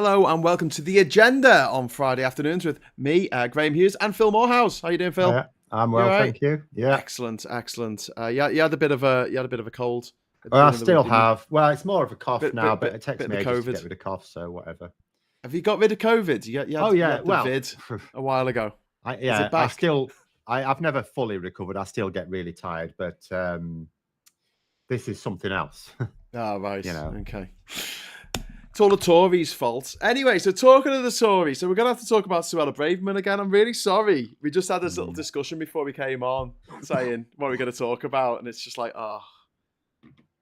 Hello and welcome to The Agenda on Friday afternoons with me, Graham Hughes, and Phil Morehouse. How you doing, Phil? I'm You well, all right? thank you. Yeah. Excellent. Yeah, you had a bit of a cold at the I beginning of the still week, didn't you? have. Well, it's more of a cough now, but it Bit takes of me the ages to get COVID. rid of cough, so whatever. Have you got rid of COVID? Oh, You yeah. had the Well, vid a while ago. Is it I back? still, I've never fully recovered. I still get really tired, but this is something else. Oh, right. You know. Okay. It's all the Tories' fault. Anyway, so talking of the Tories, so we're going to have to talk about Suella Braverman again. I'm really sorry. We just had this little discussion before we came on saying what we're going to talk about, and it's just like, oh,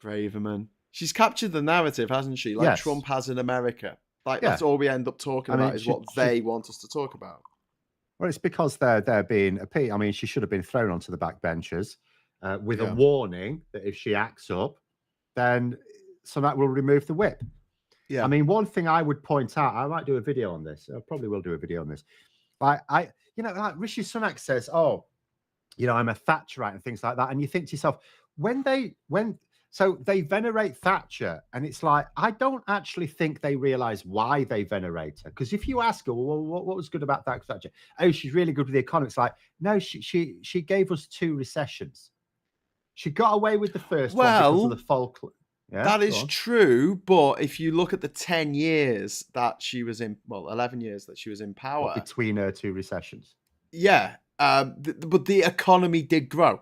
Braverman. She's captured the narrative, hasn't she? Like Yes. Trump has in America. Like, Yeah. that's all we end up talking about is what they want us to talk about. Well, it's because they're being appeased. I mean, she should have been thrown onto the backbenchers with a warning that if she acts up, then Sunak will remove the whip. Yeah. I mean, one thing I would point out, I might do a video on this. I probably will do a video on this. Like Rishi Sunak says, "Oh, I'm a Thatcherite" and things like that, and you think to yourself, so they venerate Thatcher, and it's like, I don't actually think they realize why they venerate her. Because if you ask her, well, what was good about Thatcher? Oh, she's really good with the economy. It's like, no, she gave us 2 recessions. She got away with the first one because of the Falkland. Yeah, that is true, but if you look at the 10 years that she was in, 11 years that she was in power. Between her 2 recessions. Yeah, but the economy did grow.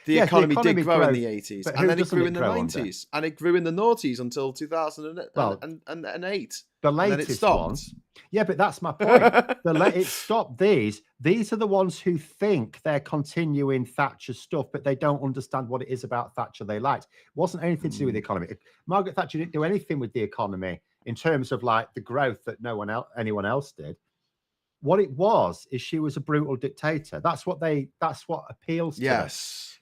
The economy did grow in the 80s, and then it grew in the 90s, and it grew in the noughties until 2008. The latest ones. Yeah, but that's my point. It stopped these. These are the ones who think they're continuing Thatcher stuff, but they don't understand what it is about Thatcher they liked. It wasn't anything to do with the economy. Margaret Thatcher didn't do anything with the economy in terms of like the growth that anyone else did. What it was is she was a brutal dictator. That's what appeals to them.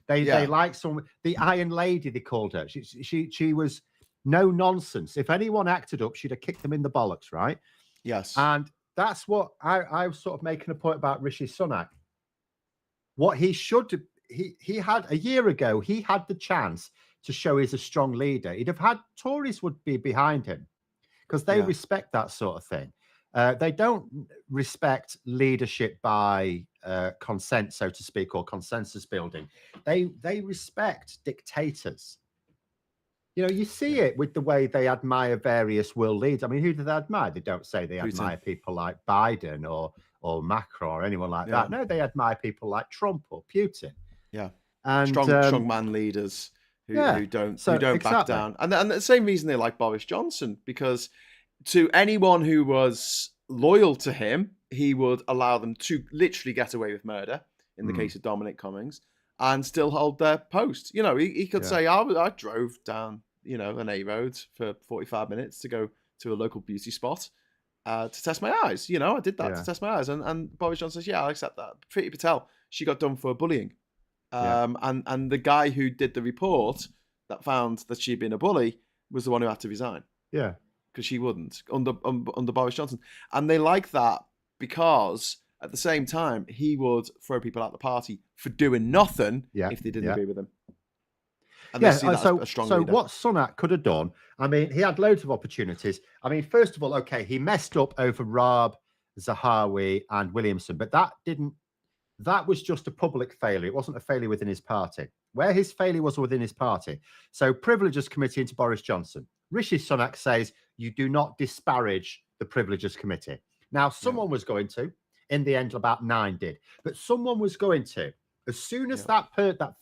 They like the Iron Lady, they called her. She was no nonsense. If anyone acted up, she'd have kicked them in the bollocks, right? Yes. And that's what I was sort of making a point about Rishi Sunak. What he should he had a year ago, he had the chance to show he's a strong leader. He'd have had Tories would be behind him because they respect that sort of thing. They don't respect leadership by consent, so to speak, or consensus building. They respect dictators. You see it with the way they admire various world leaders. I mean, who do they admire? They don't say they admire people like Biden or Macron or anyone like that. No, they admire people like Trump or Putin. Yeah, and strong man leaders who don't back down. And the same reason they like Boris Johnson, because to anyone who was loyal to him, he would allow them to literally get away with murder in the case of Dominic Cummings and still hold their post. He could say, I drove down, an A road for 45 minutes to go to a local beauty spot to test my eyes. I did that to test my eyes. And Boris Johnson says, yeah, I'll accept that. Priti Patel, she got done for bullying. And the guy who did the report that found that she'd been a bully was the one who had to resign. Yeah. Because she wouldn't under Boris Johnson. And they like that because at the same time, he would throw people out the party for doing nothing if they didn't agree with him. And they see that as a strong leader. What Sunak could have done, I mean, he had loads of opportunities. I mean, first of all, okay, he messed up over Raab, Zahawi and Williamson, but that was just a public failure. It wasn't a failure within his party. Where his failure was within his party. So Privileges Committee into Boris Johnson. Rishi Sunak says, you do not disparage the Privileges Committee. Now, someone was going to. In the end, about 9 did. But someone was going to. As soon as that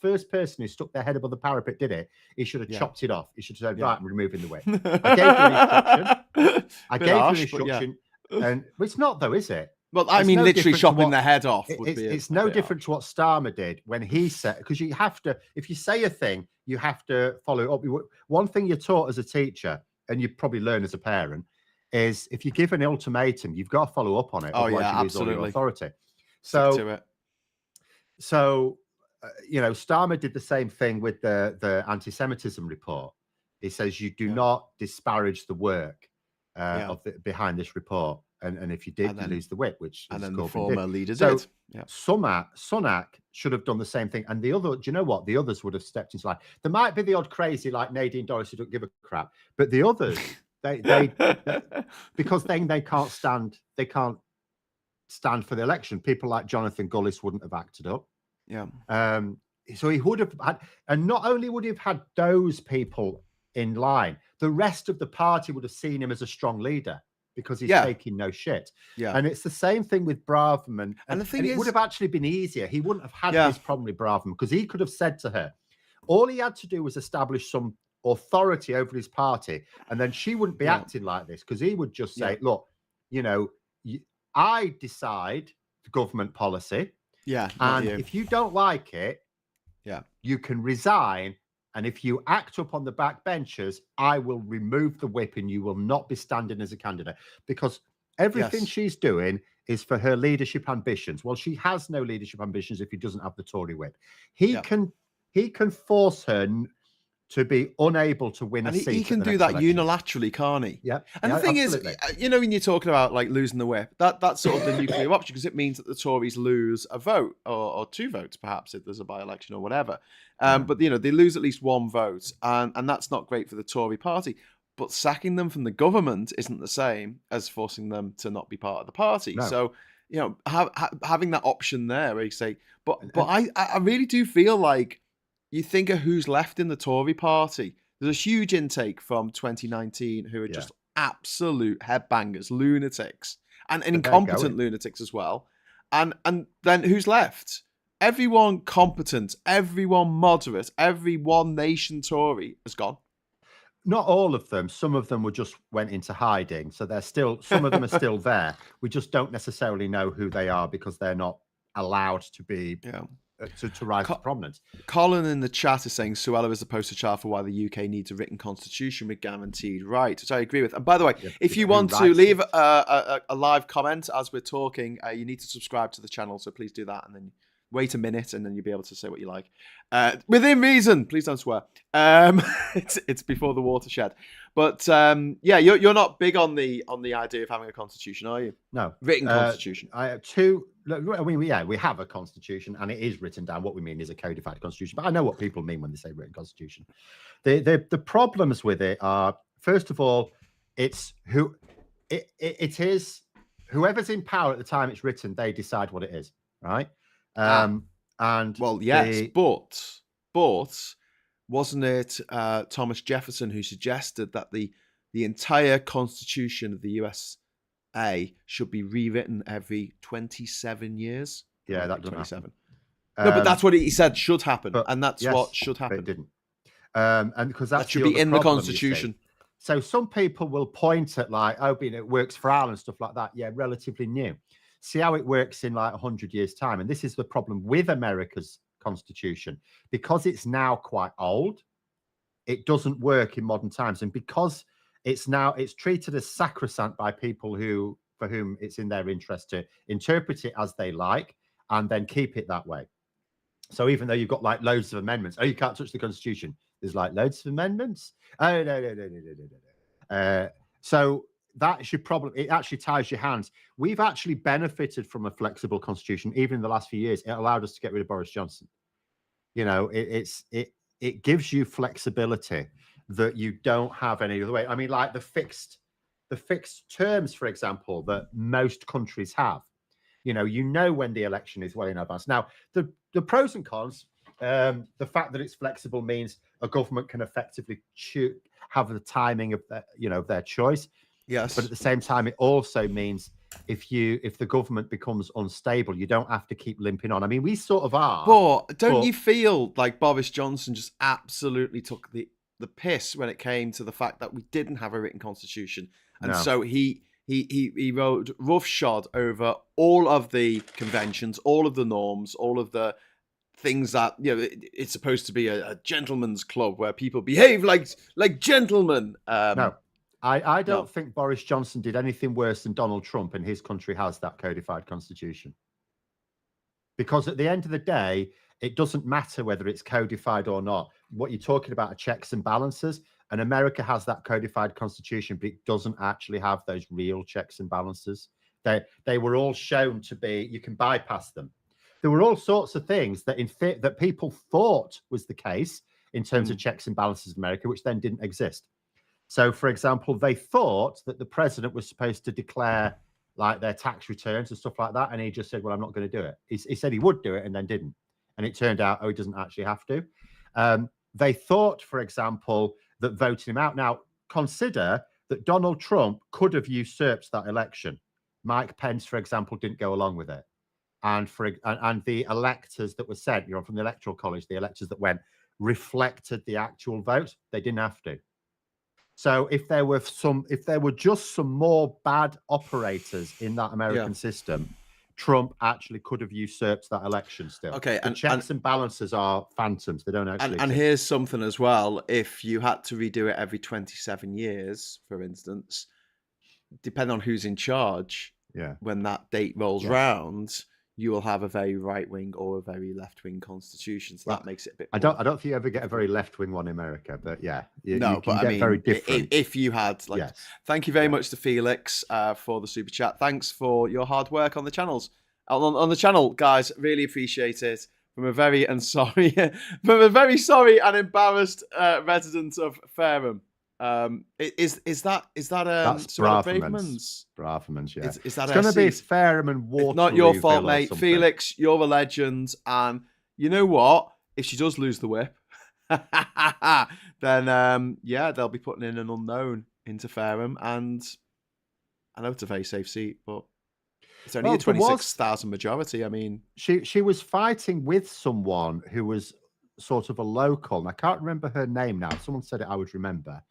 first person who stuck their head above the parapet did it, he should have chopped it off. He should have said, right, I'm removing the whip. I gave you an instruction. And it's not, though, is it? Well, I mean, literally chopping their head off. It's no different to what Starmer did when he said, because you have to, if you say a thing, you have to follow it up. One thing you're taught as a teacher, and you probably learn as a parent, is if you give an ultimatum, you've got to follow up on it. Otherwise you lose all your authority. So Starmer did the same thing with the anti-Semitism report. He says you do not disparage the work behind this report. And if you did, you lose the whip, which and then the former leader did. Yeah. Sunak should have done the same thing. And the other, do you know what? The others would have stepped into line. There might be the odd crazy like Nadine Dorris who don't give a crap, but the others They because then they can't stand for the election. People like Jonathan Gullis wouldn't have acted up. Yeah. So he would have had, and not only would he have had those people in line, the rest of the party would have seen him as a strong leader because he's taking no shit. Yeah. And it's the same thing with Braverman. And the thing is, it would have actually been easier. He wouldn't have had this problem with Braverman because he could have said to her, all he had to do was establish some authority over his party, and then she wouldn't be acting like this because he would just say, look, I decide the government policy. Yeah. And if you don't like it, you can resign. And if you act up on the backbenchers, I will remove the whip and you will not be standing as a candidate. Because everything she's doing is for her leadership ambitions. Well, she has no leadership ambitions if he doesn't have the Tory whip. He can force her to be unable to win a seat. He can do that unilaterally, can't he? Yeah. And the thing absolutely. Is, when you're talking about like losing the whip, that's sort of the nuclear option because it means that the Tories lose a vote or 2 votes, perhaps, if there's a by-election or whatever. But, they lose at least 1 vote, and that's not great for the Tory party. But sacking them from the government isn't the same as forcing them to not be part of the party. No. So, having that option there where you say, but I really do feel like you think of who's left in the Tory party. There's a huge intake from 2019 who are just absolute headbangers, lunatics, and incompetent lunatics as well. And then who's left? Everyone competent, everyone moderate, every One Nation Tory has gone. Not all of them. Some of them just went into hiding. So some of them are still there. We just don't necessarily know who they are because they're not allowed to be... To rise to prominence. Colin in the chat is saying CRUELLA is the poster child for why the UK needs a written constitution with guaranteed rights, which I agree with. And by the way, if you want to leave a live comment as we're talking, you need to subscribe to the channel. So please do that, and then wait a minute, and then you'll be able to say what you like within reason. Please don't swear. It's before the watershed. But you're not big on the idea of having a constitution, are you? No, written constitution. I have 2. We have a constitution, and it is written down. What we mean is a codified constitution. But I know what people mean when they say written constitution. The problems with it are, first of all, it is whoever's in power at the time it's written. They decide what it is, right? And well, yes, but wasn't it Thomas Jefferson who suggested that the entire Constitution of the USA should be rewritten every 27 years? Yeah, that doesn't 27. No, but that's what he said should happen, and that's what should happen. But it didn't, and because that should be in the Constitution. So some people will point at it works for Ireland and stuff like that. Yeah, relatively new. See how it works in 100 years' time. And this is the problem with America's constitution. Because it's now quite old, it doesn't work in modern times. And because it's treated as sacrosanct by people for whom it's in their interest to interpret it as they like and then keep it that way. So even though you've got loads of amendments, you can't touch the constitution. There's loads of amendments. Oh, no. So that it actually ties your hands. We've actually benefited from a flexible constitution, even in the last few years. It allowed us to get rid of Boris Johnson. It gives you flexibility that you don't have any other way. I mean, the fixed terms, for example, that most countries have. When the election is well in advance. Now, the pros and cons. The fact that it's flexible means a government can effectively have the timing of their choice. Yes, but at the same time, it also means if the government becomes unstable, you don't have to keep limping on. I mean, we sort of are. But don't you feel like Boris Johnson just absolutely took the piss when it came to the fact that we didn't have a written constitution, and so he rode roughshod over all of the conventions, all of the norms, all of the things that it's supposed to be a gentleman's club where people behave like gentlemen. No. I don't think Boris Johnson did anything worse than Donald Trump, and his country has that codified constitution. Because at the end of the day, it doesn't matter whether it's codified or not. What you're talking about are checks and balances, and America has that codified constitution, but it doesn't actually have those real checks and balances. They were all shown to be, you can bypass them. There were all sorts of things that people thought was the case in terms of checks and balances in America, which then didn't exist. So, for example, they thought that the president was supposed to declare like their tax returns and stuff like that, and he just said, "Well, I'm not going to do it." He said he would do it and then didn't, and it turned out, he doesn't actually have to. They thought, for example, that voting him out. Now, consider that Donald Trump could have usurped that election. Mike Pence, for example, didn't go along with it, and the electors that were sent, from the Electoral College, the electors that went reflected the actual vote. They didn't have to. So if there were just some more bad operators in that American system, Trump actually could have usurped that election still. Okay, the checks and balances are phantoms. They don't actually. And here's something as well. If you had to redo it every 27 years, for instance, depending on who's in charge, when that date rolls round, you will have a very right-wing or a very left-wing constitution. So that makes it a bit more... I don't think you ever get a very left-wing one in America, but you can but get very different. If you had, thank you very much to Felix for the super chat. Thanks for your hard work on the channels. On the channel, guys, really appreciate it. From a very sorry and embarrassed resident of Fareham. Is that that's Braverman's? Braverman's, yeah. Is that it's going to be Fareham and Waterloo? It's not your fault, mate. Felix, you're a legend, and you know what? If she does lose the whip, then they'll be putting in an unknown into Fareham, and I know it's a very safe seat, but it's only a 26,000 majority. I mean, she was fighting with someone who was sort of a local, and I can't remember her name now. Someone said it, I would remember.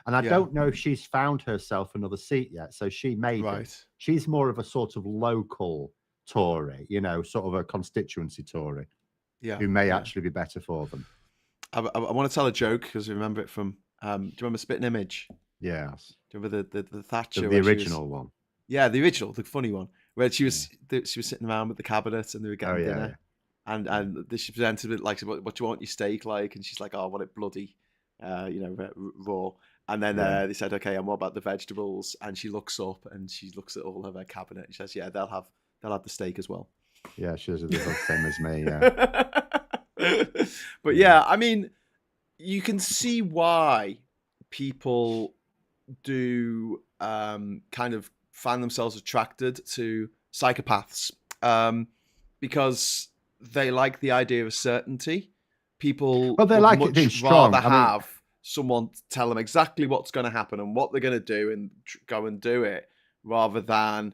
And I don't know if she's found herself another seat yet. So she made it. She's more of a sort of local Tory, sort of a constituency Tory, who may actually be better for them. I want to tell a joke because I remember it from, do you remember Spitting Image? Yes. Do you remember the Thatcher? The original one. Yeah, the original, the funny one, where she was sitting around with the cabinet and they were getting dinner. Yeah. And she presented it like, what do you want your steak like? And she's like, oh, I want it bloody, raw. And then they said, okay, and what about the vegetables? And she looks up and she looks at all of her cabinet. And she says, yeah, they'll have the steak as well. Yeah, she was the same as me. Yeah. But yeah, I mean, you can see why people do kind of find themselves attracted to psychopaths because they like the idea of certainty. People they like it being strong. Rather have someone tell them exactly what's going to happen and what they're going to do and go and do it, rather than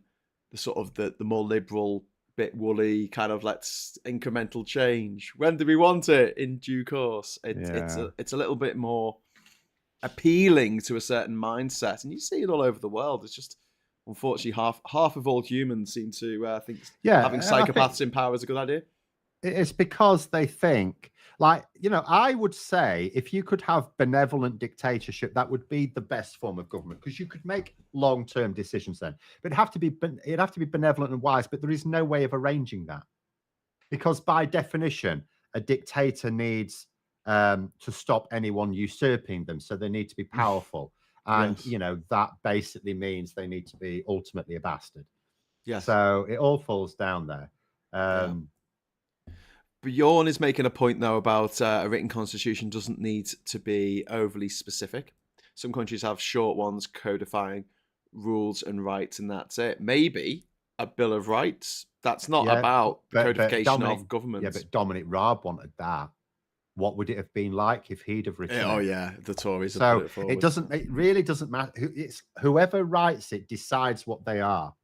the sort of the more liberal, bit woolly kind of let's incremental change. When do we want it? In due course. It's a little bit more appealing to a certain mindset, and you see it all over the world. It's just unfortunately half of all humans seem to think having psychopaths in power is a good idea. It's because they think, I would say if you could have benevolent dictatorship, that would be the best form of government, because you could make long-term decisions then. But it'd have to be benevolent and wise, but there is no way of arranging that. Because by definition, a dictator needs to stop anyone usurping them. So they need to be powerful. And, that basically means they need to be ultimately a bastard. Yes. So it all falls down there. Bjorn is making a point, though, about a written constitution doesn't need to be overly specific. Some countries have short ones codifying rules and rights, and that's it. Maybe a Bill of Rights. That's not about codification of government. Yeah, but Dominic Raab wanted that. What would it have been like if he'd have written it? The Tories have so put it forward. It really doesn't matter. It's whoever writes it decides what they are.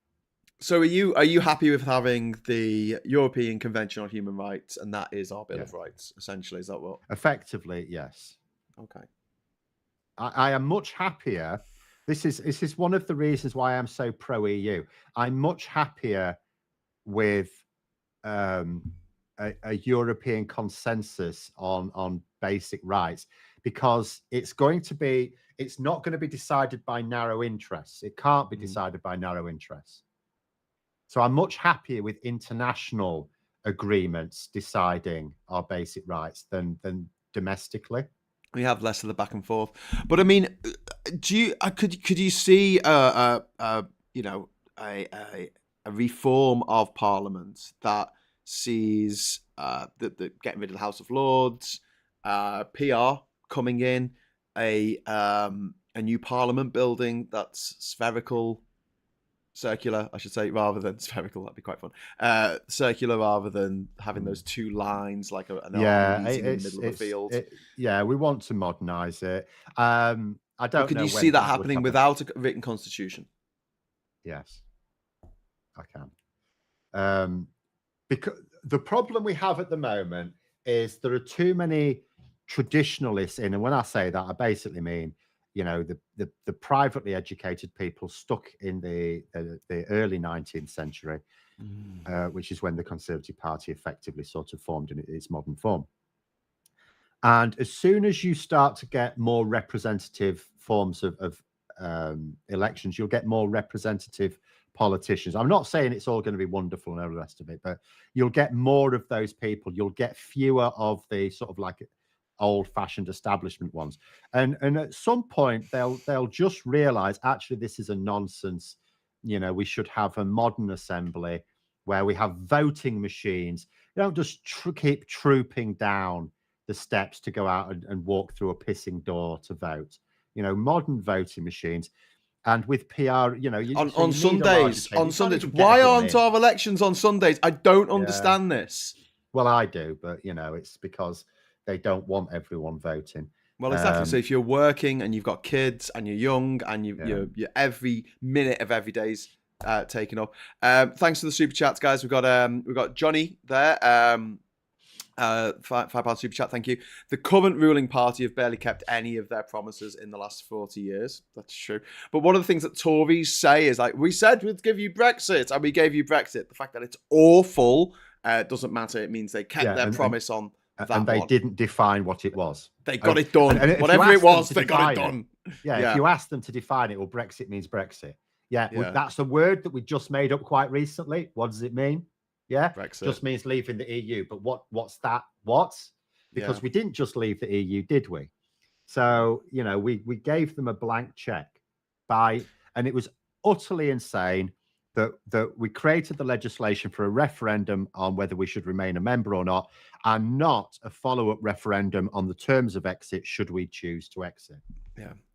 So are you happy with having the European Convention on Human Rights, and that is our Bill of Rights, essentially? Is that what? Effectively, yes. Okay. I am much happier. This is one of the reasons why I'm so pro EU. I'm much happier with a European consensus on basic rights, because it's not going to be decided by narrow interests. It can't be decided by narrow interests. So I'm much happier with international agreements deciding our basic rights than domestically. We have less of the back and forth. But I mean, could you see a reform of Parliament that sees the getting rid of the House of Lords, PR coming in, a a new parliament building that's circular, I should say, rather than spherical. That'd be quite fun. Circular rather than having those two lines like an army meeting in the middle of a field. We want to modernise it. I don't Could know. you see that happening without a written constitution? Yes, I can. Because the problem we have at the moment is there are too many traditionalists in, and when I say that, I basically mean, the privately educated people stuck in the early 19th century, which is when the Conservative Party effectively sort of formed in its modern form. And as soon as you start to get more representative forms of elections, you'll get more representative politicians. I'm not saying it's all going to be wonderful and all the rest of it, but you'll get more of those people. You'll get fewer of the sort of like old-fashioned establishment ones, and at some point they'll just realize, actually, this is a nonsense. We should have a modern assembly where we have voting machines. You don't just keep trooping down the steps to go out and walk through a pissing door to vote. Modern voting machines. And with PR, on Sundays. Why aren't our elections on Sundays? I don't understand this. Well, I do, but it's because they don't want everyone voting. Well, exactly. So if you're working and you've got kids and you're young and you're every minute of every day's taken up. Thanks for the super chats, guys. We've got Johnny there. £5 super chat, thank you. The current ruling party have barely kept any of their promises in the last 40 years. That's true. But one of the things that Tories say is like, we said we'd give you Brexit and we gave you Brexit. The fact that it's awful doesn't matter. It means they kept their promise on that and they didn't define what it was. They got it done. And whatever it was, they got it done. If you ask them to define it, well, Brexit means Brexit. That's a word that we just made up quite recently. What does it mean? Brexit just means leaving the EU. But what's that? Because we didn't just leave the EU, did we? So, we gave them a blank check and it was utterly insane that we created the legislation for a referendum on whether we should remain a member or not, and not a follow-up referendum on the terms of exit should we choose to exit.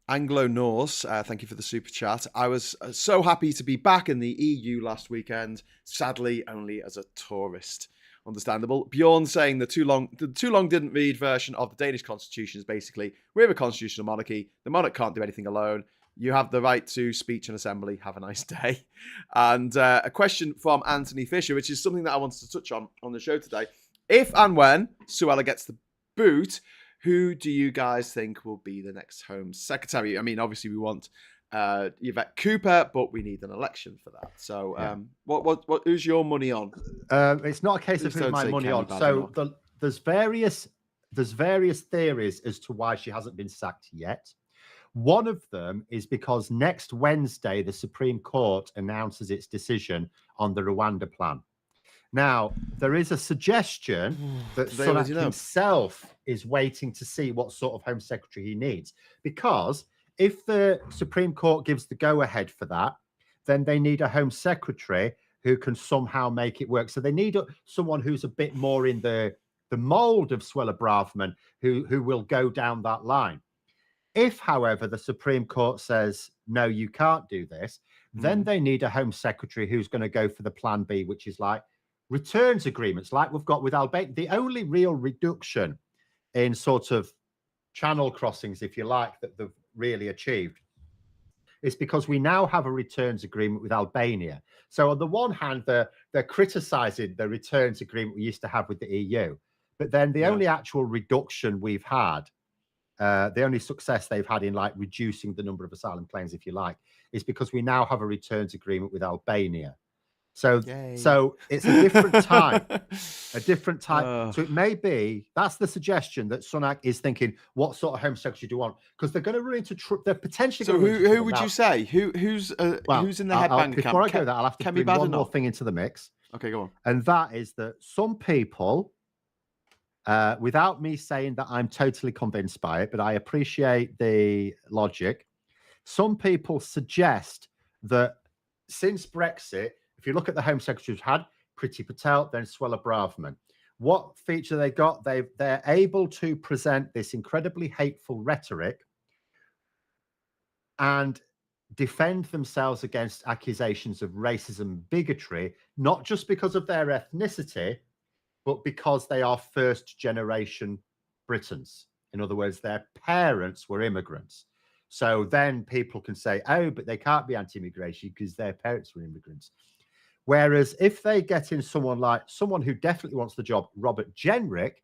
Anglo-Norse, thank you for the super chat. I was so happy to be back in the EU last weekend, sadly only as a tourist. Understandable. Bjorn saying the too long didn't read version of the Danish constitution is basically, we're a constitutional monarchy, the monarch can't do anything alone, you have the right to speech and assembly, have a nice day. And a question from Anthony Fisher, which is something that I wanted to touch on the show today. If and when CRUELLA gets the boot, who do you guys think will be the next Home Secretary? I mean, obviously we want Yvette Cooper, but we need an election for that. So, what? Who's your money on? It's not a case of who's my money on. So there's various theories as to why she hasn't been sacked yet. One of them is because next Wednesday the Supreme Court announces its decision on the Rwanda plan. Now, there is a suggestion that Sunak himself is waiting to see what sort of Home Secretary he needs. Because if the Supreme Court gives the go-ahead for that, then they need a Home Secretary who can somehow make it work. So they need someone who's a bit more in the mold of Suella Braverman, who will go down that line. If, however, the Supreme Court says, no, you can't do this, then they need a Home Secretary who's going to go for the plan B, which is like returns agreements like we've got with Albania. The only real reduction in sort of channel crossings, if you like, that they've really achieved is because we now have a returns agreement with Albania. So on the one hand, they're criticizing the returns agreement we used to have with the EU, but then the only actual reduction we've had, the only success they've had in like reducing the number of asylum claims, if you like, is because we now have a returns agreement with Albania. So it's a different type, So it may be, that's the suggestion, that Sunak is thinking, what sort of Home Secretary do you want? Because they're going to run into, they're potentially. So who would you say? Who's in the headband camp? Before I go there, I'll have to bring one more thing into the mix. Okay, go on. And that is that some people, without me saying that I'm totally convinced by it, but I appreciate the logic, some people suggest that since Brexit, if you look at the Home Secretary who's had, Priti Patel, then Suella Braverman, what feature they got? They're able to present this incredibly hateful rhetoric and defend themselves against accusations of racism, bigotry, not just because of their ethnicity, but because they are first generation Britons. In other words, their parents were immigrants. So then people can say, oh, but they can't be anti-immigration because their parents were immigrants. Whereas if they get in someone who definitely wants the job, Robert Jenrick,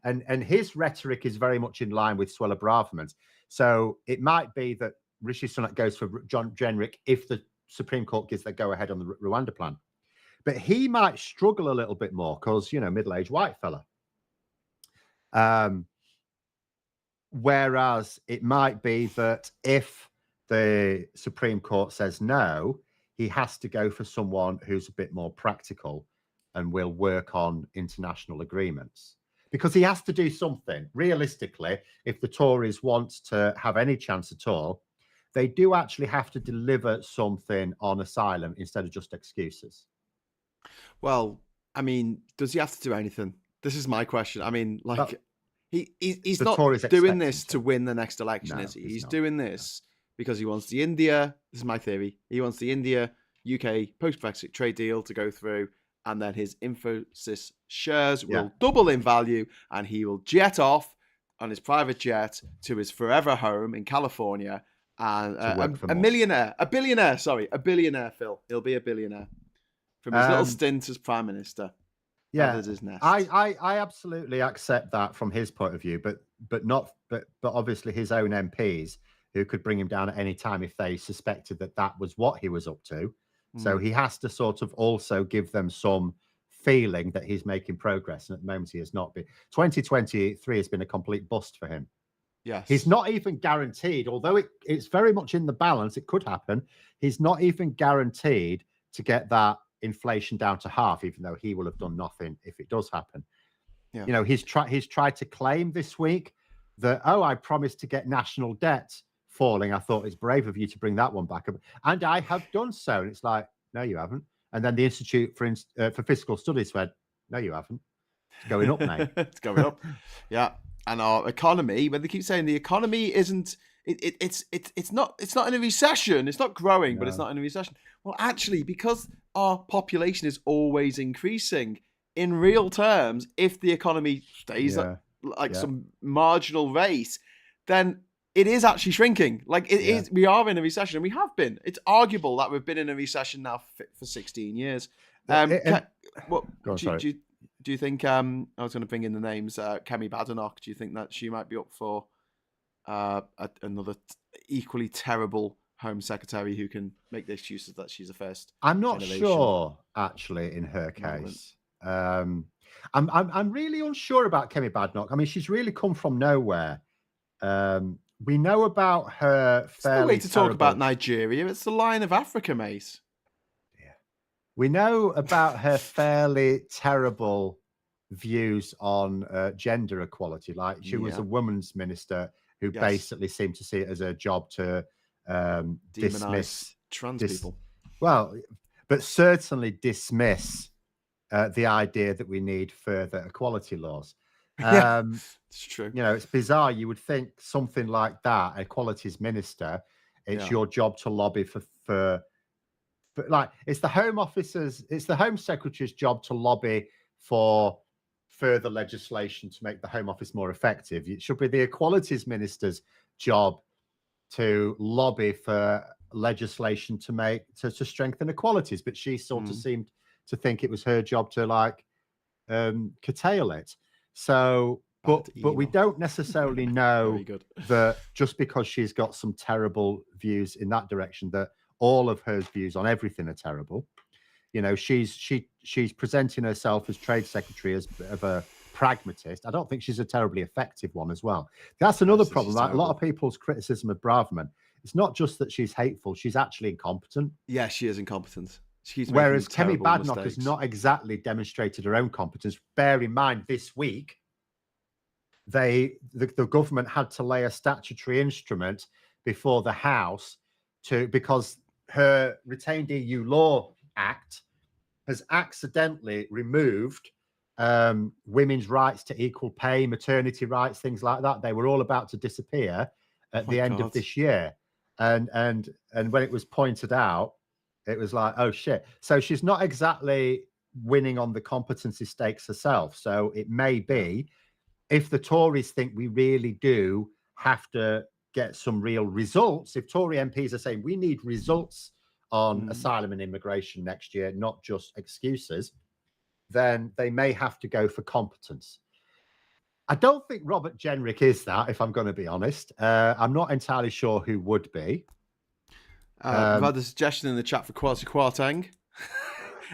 and his rhetoric is very much in line with Suella Braverman's. So it might be that Rishi Sunak goes for John Jenrick if the Supreme Court gives their go-ahead on the Rwanda plan. But he might struggle a little bit more because, middle-aged white fella. Whereas it might be that if the Supreme Court says no, he has to go for someone who's a bit more practical and will work on international agreements. Because he has to do something. Realistically, if the Tories want to have any chance at all, they do actually have to deliver something on asylum instead of just excuses. Well, I mean, does he have to do anything? This is my question. I mean, he's not doing this to win the next election, is he? He's doing this because he wants the India, this is my theory, he wants the India-UK post-Brexit trade deal to go through, and then his Infosys shares will double in value, and he will jet off on his private jet to his forever home in California, and a billionaire, Phil. He'll be a billionaire from his little stint as Prime Minister. Yeah, I absolutely accept that from his point of view, but obviously his own MPs who could bring him down at any time if they suspected that was what he was up to. So he has to sort of also give them some feeling that he's making progress. And at the moment, he has not been. 2023 has been a complete bust for him. Yes. He's not even guaranteed, although it's very much in the balance, it could happen. He's not even guaranteed to get that inflation down to half, even though he will have done nothing if it does happen. Yeah. He's tried to claim this week that, I promised to get national debt falling. I thought it's brave of you to bring that one back up, and I have done so. And it's like, no, you haven't. And then the Institute for Fiscal Studies said, no, you haven't. It's going up, mate. It's going up. Yeah. And our economy, when they keep saying the economy isn't, it's not in a recession. It's not growing, but it's not in a recession. Well, actually, because our population is always increasing in real terms, if the economy stays at some marginal rate, then it is actually shrinking. Like it is, we are in a recession, and we have been. It's arguable that we've been in a recession now for 16 years. Do you think? I was going to bring in the names. Kemi Badenoch. Do you think that she might be up for another equally terrible Home Secretary who can make the excuses that she's a first? I'm not sure, actually, in her case. I'm really unsure about Kemi Badenoch. I mean, she's really come from nowhere. We know about her fairly no way to talk about Nigeria. It's the Lion of Africa, mate. Yeah. We know about her fairly terrible views on gender equality. Like she was a women's minister who basically seemed to see it as a job to dismiss trans people. Well, but certainly dismiss the idea that we need further equality laws. It's true. It's bizarre. You would think something like that, equalities minister, it's your job to lobby for like it's the Home Secretary's job to lobby for further legislation to make the Home Office more effective. It should be the equalities minister's job to lobby for legislation to strengthen equalities, but she sort of seemed to think it was her job to curtail it. So, but we don't necessarily know that just because she's got some terrible views in that direction, that all of her views on everything are terrible. She's presenting herself as Trade Secretary as of a pragmatist. I don't think she's a terribly effective one as well. That's another problem. Like a lot of people's criticism of Braverman, it's not just that she's hateful; she's actually incompetent. Yeah, she is incompetent. Whereas Kemi Badenoch has not exactly demonstrated her own competence. Bear in mind, this week, the government had to lay a statutory instrument before the House because her retained EU Law Act has accidentally removed women's rights to equal pay, maternity rights, things like that. They were all about to disappear at the end of this year. And when it was pointed out, it was like, oh shit. So she's not exactly winning on the competency stakes herself. So it may be, if the Tories think we really do have to get some real results, if Tory MPs are saying we need results on asylum and immigration next year, not just excuses, then they may have to go for competence. I don't think Robert Jenrick is that, if I'm going to be honest. I'm not entirely sure who would be. We've had a suggestion in the chat for Kwasi Kwarteng.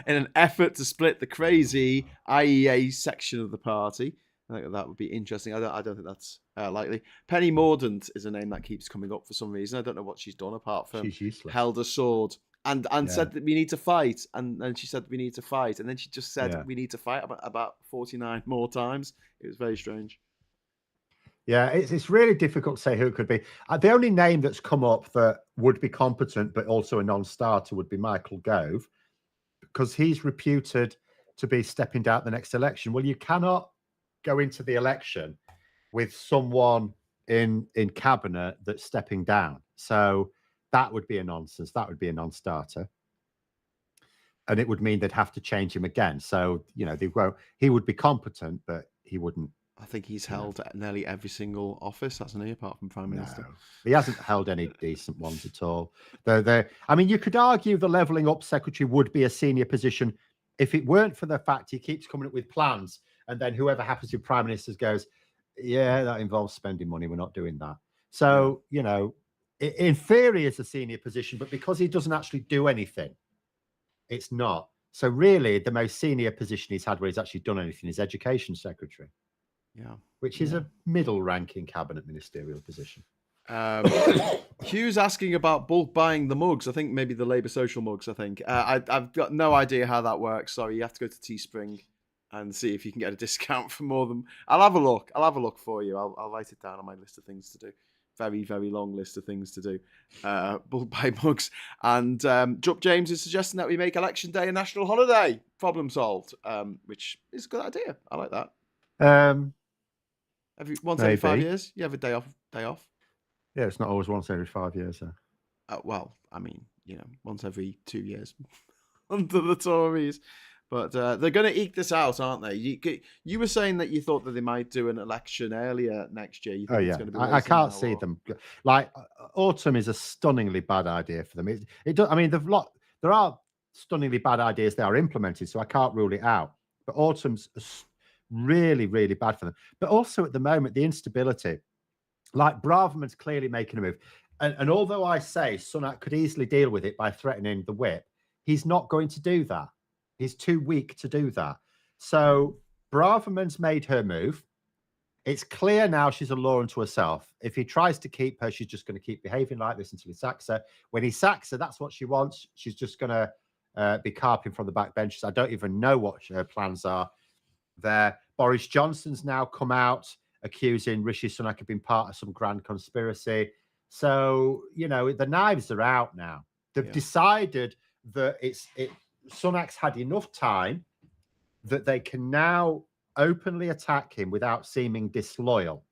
In an effort to split the crazy IEA section of the party. I think that would be interesting. I don't think that's likely. Penny Mordaunt is a name that keeps coming up for some reason. I don't know what she's done apart from held a sword and said that we need to fight. And then she said we need to fight. And then she just said we need to fight about 49 more times. It was very strange. Yeah, it's really difficult to say who it could be. The only name that's come up that would be competent but also a non-starter would be Michael Gove, because he's reputed to be stepping down at the next election. Well, you cannot go into the election with someone in cabinet that's stepping down. So that would be a nonsense. That would be a non-starter. And it would mean they'd have to change him again. So, he would be competent, but he wouldn't. I think he's held nearly every single office, hasn't he, apart from Prime Minister? He hasn't held any decent ones at all. I mean, you could argue the Levelling Up Secretary would be a senior position if it weren't for the fact he keeps coming up with plans, and then whoever happens to be Prime Minister goes, yeah, that involves spending money. We're not doing that. So, in theory, it's a senior position, but because he doesn't actually do anything, it's not. So really, the most senior position he's had where he's actually done anything is Education Secretary. Yeah, which is a middle-ranking cabinet ministerial position. Hughes asking about bulk buying the mugs. I think maybe the Labour Social mugs. I think I've got no idea how that works. Sorry, you have to go to Teespring and see if you can get a discount for more than. I'll have a look. I'll have a look for you. I'll write it down on my list of things to do. Very, very long list of things to do. Bulk buy mugs. And Jup James is suggesting that we make Election Day a national holiday. Problem solved. Which is a good idea. I like that. Every 5 years, you have a day off. Yeah, it's not always once every 5 years. Well, I mean, once every 2 years under the Tories. But they're going to eke this out, aren't they? You were saying that you thought that they might do an election earlier next year. You think it's going to be I can't see them. Like, autumn is a stunningly bad idea for them. It does. I mean, there are stunningly bad ideas that are implemented, so I can't rule it out. But autumn's really, really bad for them. But also at the moment, the instability, like Braverman's clearly making a move. And although I say Sunak could easily deal with it by threatening the whip, he's not going to do that. He's too weak to do that. So Braverman's made her move. It's clear now she's a law unto herself. If he tries to keep her, she's just going to keep behaving like this until he sacks her. When he sacks her, that's what she wants. She's just going to be carping from the back benches. I don't even know what her plans are there. Boris Johnson's now come out accusing Rishi Sunak of being part of some grand conspiracy. So, the knives are out now. They've decided that Sunak's had enough time that they can now openly attack him without seeming disloyal,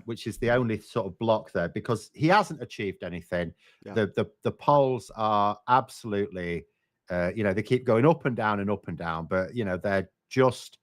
which is the only sort of block there, because he hasn't achieved anything. Yeah. The polls are absolutely, they keep going up and down, but they're just.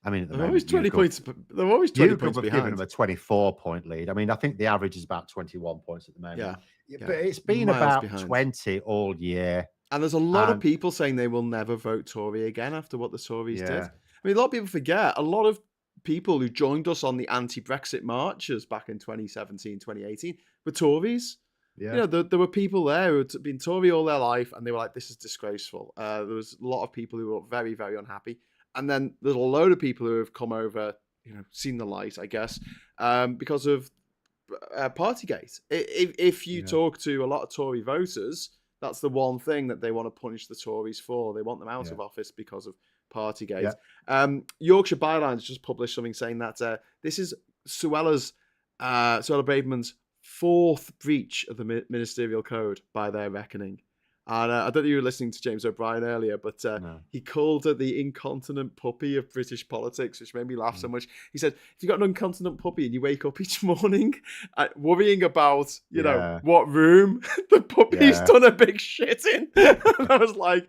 I mean, they're always 20 points. They're always 20 points behind. Given them a 24-point lead. I mean, I think the average is about 21 points at the moment. Yeah. But it's been about 20 all year. And there's a lot of people saying they will never vote Tory again after what the Tories did. I mean, a lot of people forget. A lot of people who joined us on the anti-Brexit marches back in 2017, 2018 were Tories. Yeah. There were people there who had been Tory all their life, and they were like, this is disgraceful. There was a lot of people who were very, very unhappy. And then there's a load of people who have come over, seen the light, I guess, because of Partygate. If you talk to a lot of Tory voters, that's the one thing that they want to punish the Tories for. They want them out of office because of Partygate. Yeah. Yorkshire Bylines just published something saying that this is Suella Braverman's fourth breach of the ministerial code by their reckoning. And I don't know if you were listening to James O'Brien earlier, but No. he called her the incontinent puppy of British politics, which made me laugh so much. He said, if you've got an incontinent puppy and you wake up each morning worrying about, you know, what room the puppy's done a big shit in. And I was like,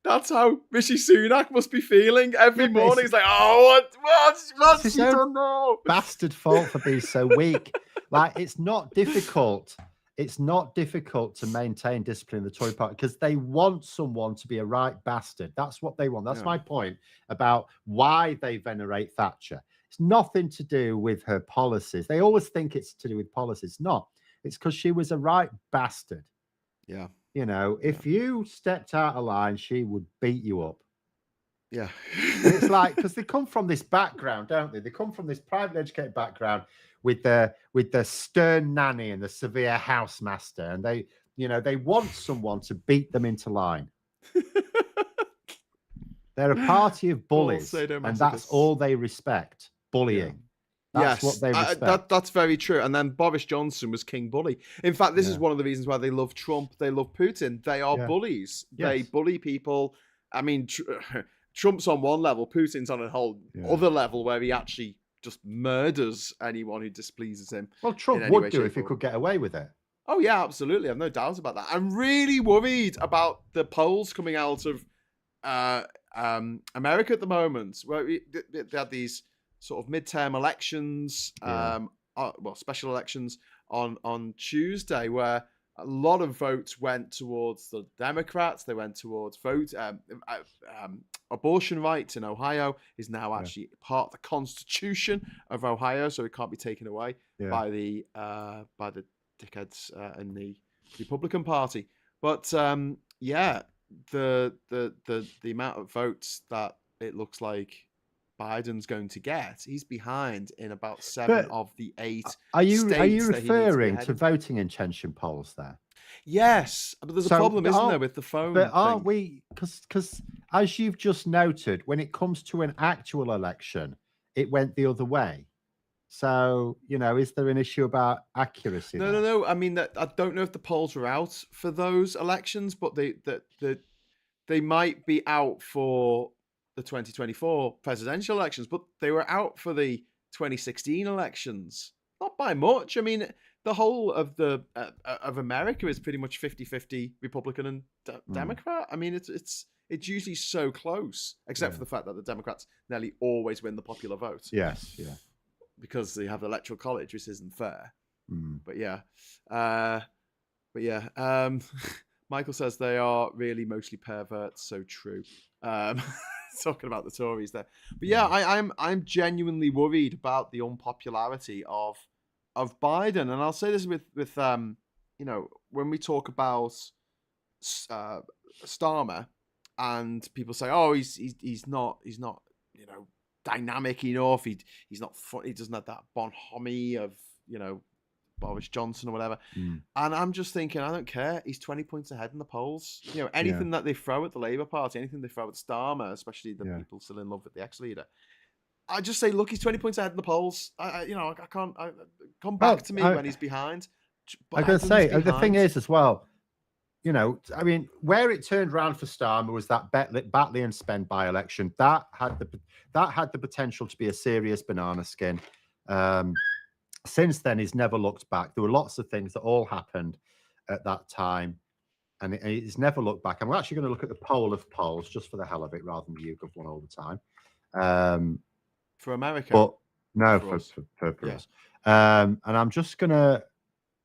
that's how Rishi Sunak must be feeling every morning. He's like, oh, what's she done now? Bastard fault for being so weak. Like, it's not difficult. It's not difficult to maintain discipline in the Tory party because they want someone to be a right bastard. That's what they want. That's my point about why they venerate Thatcher. It's nothing to do with her policies. They always think it's to do with policies. It's not. It's because she was a right bastard. Yeah. You know, if you stepped out of line, she would beat you up. Yeah. And it's like, because they come from this background, don't they? They come from this privately educated background with the stern nanny and the severe housemaster, and they want someone to beat them into line. They're a party of bullies, and that's all they respect: bullying. That's what they respect. That's very true. And then Boris Johnson was King Bully. In fact, this is one of the reasons why they love Trump. They love Putin. They are bullies. Yes. They bully people. I mean, Trump's on one level. Putin's on a whole other level where he actually just murders anyone who displeases him. Well, Trump would do if he could get away with it. Oh, yeah, absolutely. I've no doubt about that. I'm really worried about the polls coming out of America at the moment, where they had these sort of midterm elections, special elections on Tuesday, where a lot of votes went towards the Democrats. They went towards abortion rights in Ohio is now actually part of the Constitution of Ohio, so it can't be taken away by the dickheads in the Republican Party. But the amount of votes that it looks like Biden's going to get, he's behind in about 7 of the 8 Are you referring to voting intention polls there? Yes, but there's a problem, isn't there, with the phone? But aren't we? Because as you've just noted, when it comes to an actual election, it went the other way. So, is there an issue about accuracy? No. I mean, I don't know if the polls were out for those elections, but they might be out for the 2024 presidential elections, but they were out for the 2016 elections. Not by much. I mean, the whole of of America is pretty much 50-50 Republican and Democrat. I mean, it's usually so close, except for the fact that the Democrats nearly always win the popular vote. Yes, yeah. Because they have the electoral college, which isn't fair. But Michael says they are really mostly perverts. So true. Talking about the Tories there, but I'm genuinely worried about the unpopularity of Biden, and I'll say this with when we talk about Starmer, and people say, oh, he's not dynamic enough. He's not fun. He doesn't have that bonhomie of Boris Johnson or whatever. And I'm just thinking, I don't care. He's 20 points ahead in the polls. Anything that they throw at the Labour Party, anything they throw at Starmer, especially the people still in love with the ex-leader, I just say, look, he's 20 points ahead in the polls. I can't come back to me when he's behind. I can say the thing is as well. I mean, where it turned around for Starmer was that Batley and Spend by-election. That had the potential to be a serious banana skin. Since then, he's never looked back. There were lots of things that all happened at that time, and he's never looked back. I'm actually going to look at the poll of polls just for the hell of it, rather than the YouGov one all the time. For America? But no, for us. And I'm just going to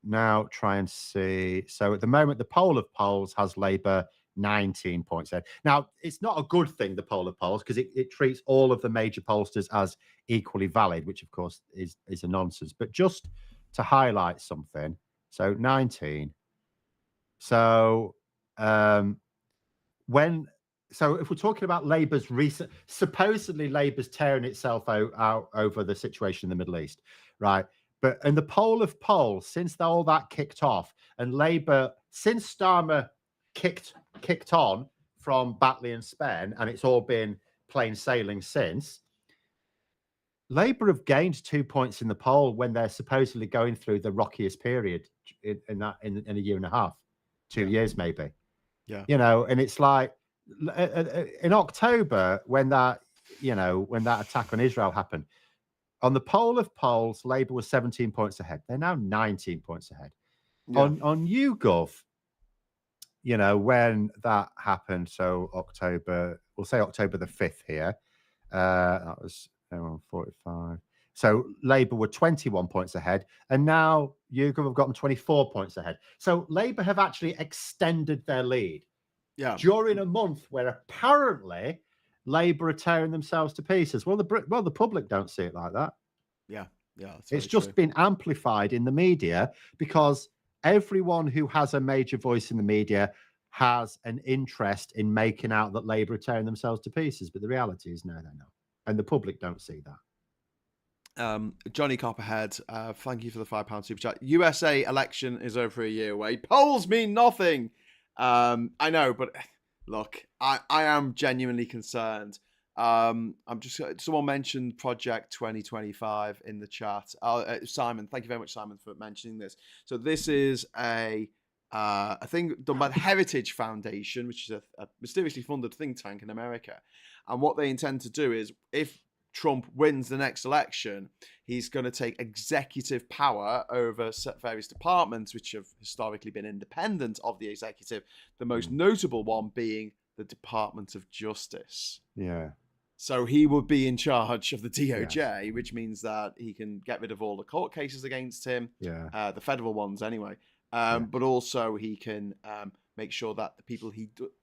now try and see. So at the moment, the poll of polls has Labour 19 points ahead. Now, it's not a good thing, the poll of polls, because it treats all of the major pollsters as equally valid, which of course is a nonsense. But just to highlight something, so 19. So if we're talking about Labour's supposedly Labour's tearing itself out over the situation in the Middle East, right? But in the poll of polls, since all that kicked off, and Labour, since Starmer kicked on from Batley and Spen, and it's all been plain sailing since, Labour have gained 2 points in the poll when they're supposedly going through the rockiest period in a year and a half, 2 years maybe. Yeah. And it's like in October when that attack on Israel happened, on the poll of polls, Labour was 17 points ahead. They're now 19 points ahead. Yeah. On YouGov, when that happened, so we'll say October the 5th here, that was 45. So Labour were 21 points ahead, and now YouGov have gotten 24 points ahead. So Labour have actually extended their lead during a month where apparently Labour are tearing themselves to pieces. Well, the public don't see it like that. Yeah. It's just been amplified in the media because everyone who has a major voice in the media has an interest in making out that Labour are tearing themselves to pieces. But the reality is, no, they're not. And the public don't see that. Johnny Copperhead, thank you for the £5 super chat. USA election is over a year away. Polls mean nothing. I know, but look, I am genuinely concerned. Someone mentioned Project 2025 in the chat. Simon, thank you very much, Simon, for mentioning this. So this is a thing done by the Heritage Foundation, which is a mysteriously funded think tank in America. And what they intend to do is, if Trump wins the next election, he's going to take executive power over various departments which have historically been independent of the executive, the most notable one being the Department of Justice. Yeah. So he would be in charge of the DOJ, which means that he can get rid of all the court cases against him, the federal ones anyway, but also he can make sure that the people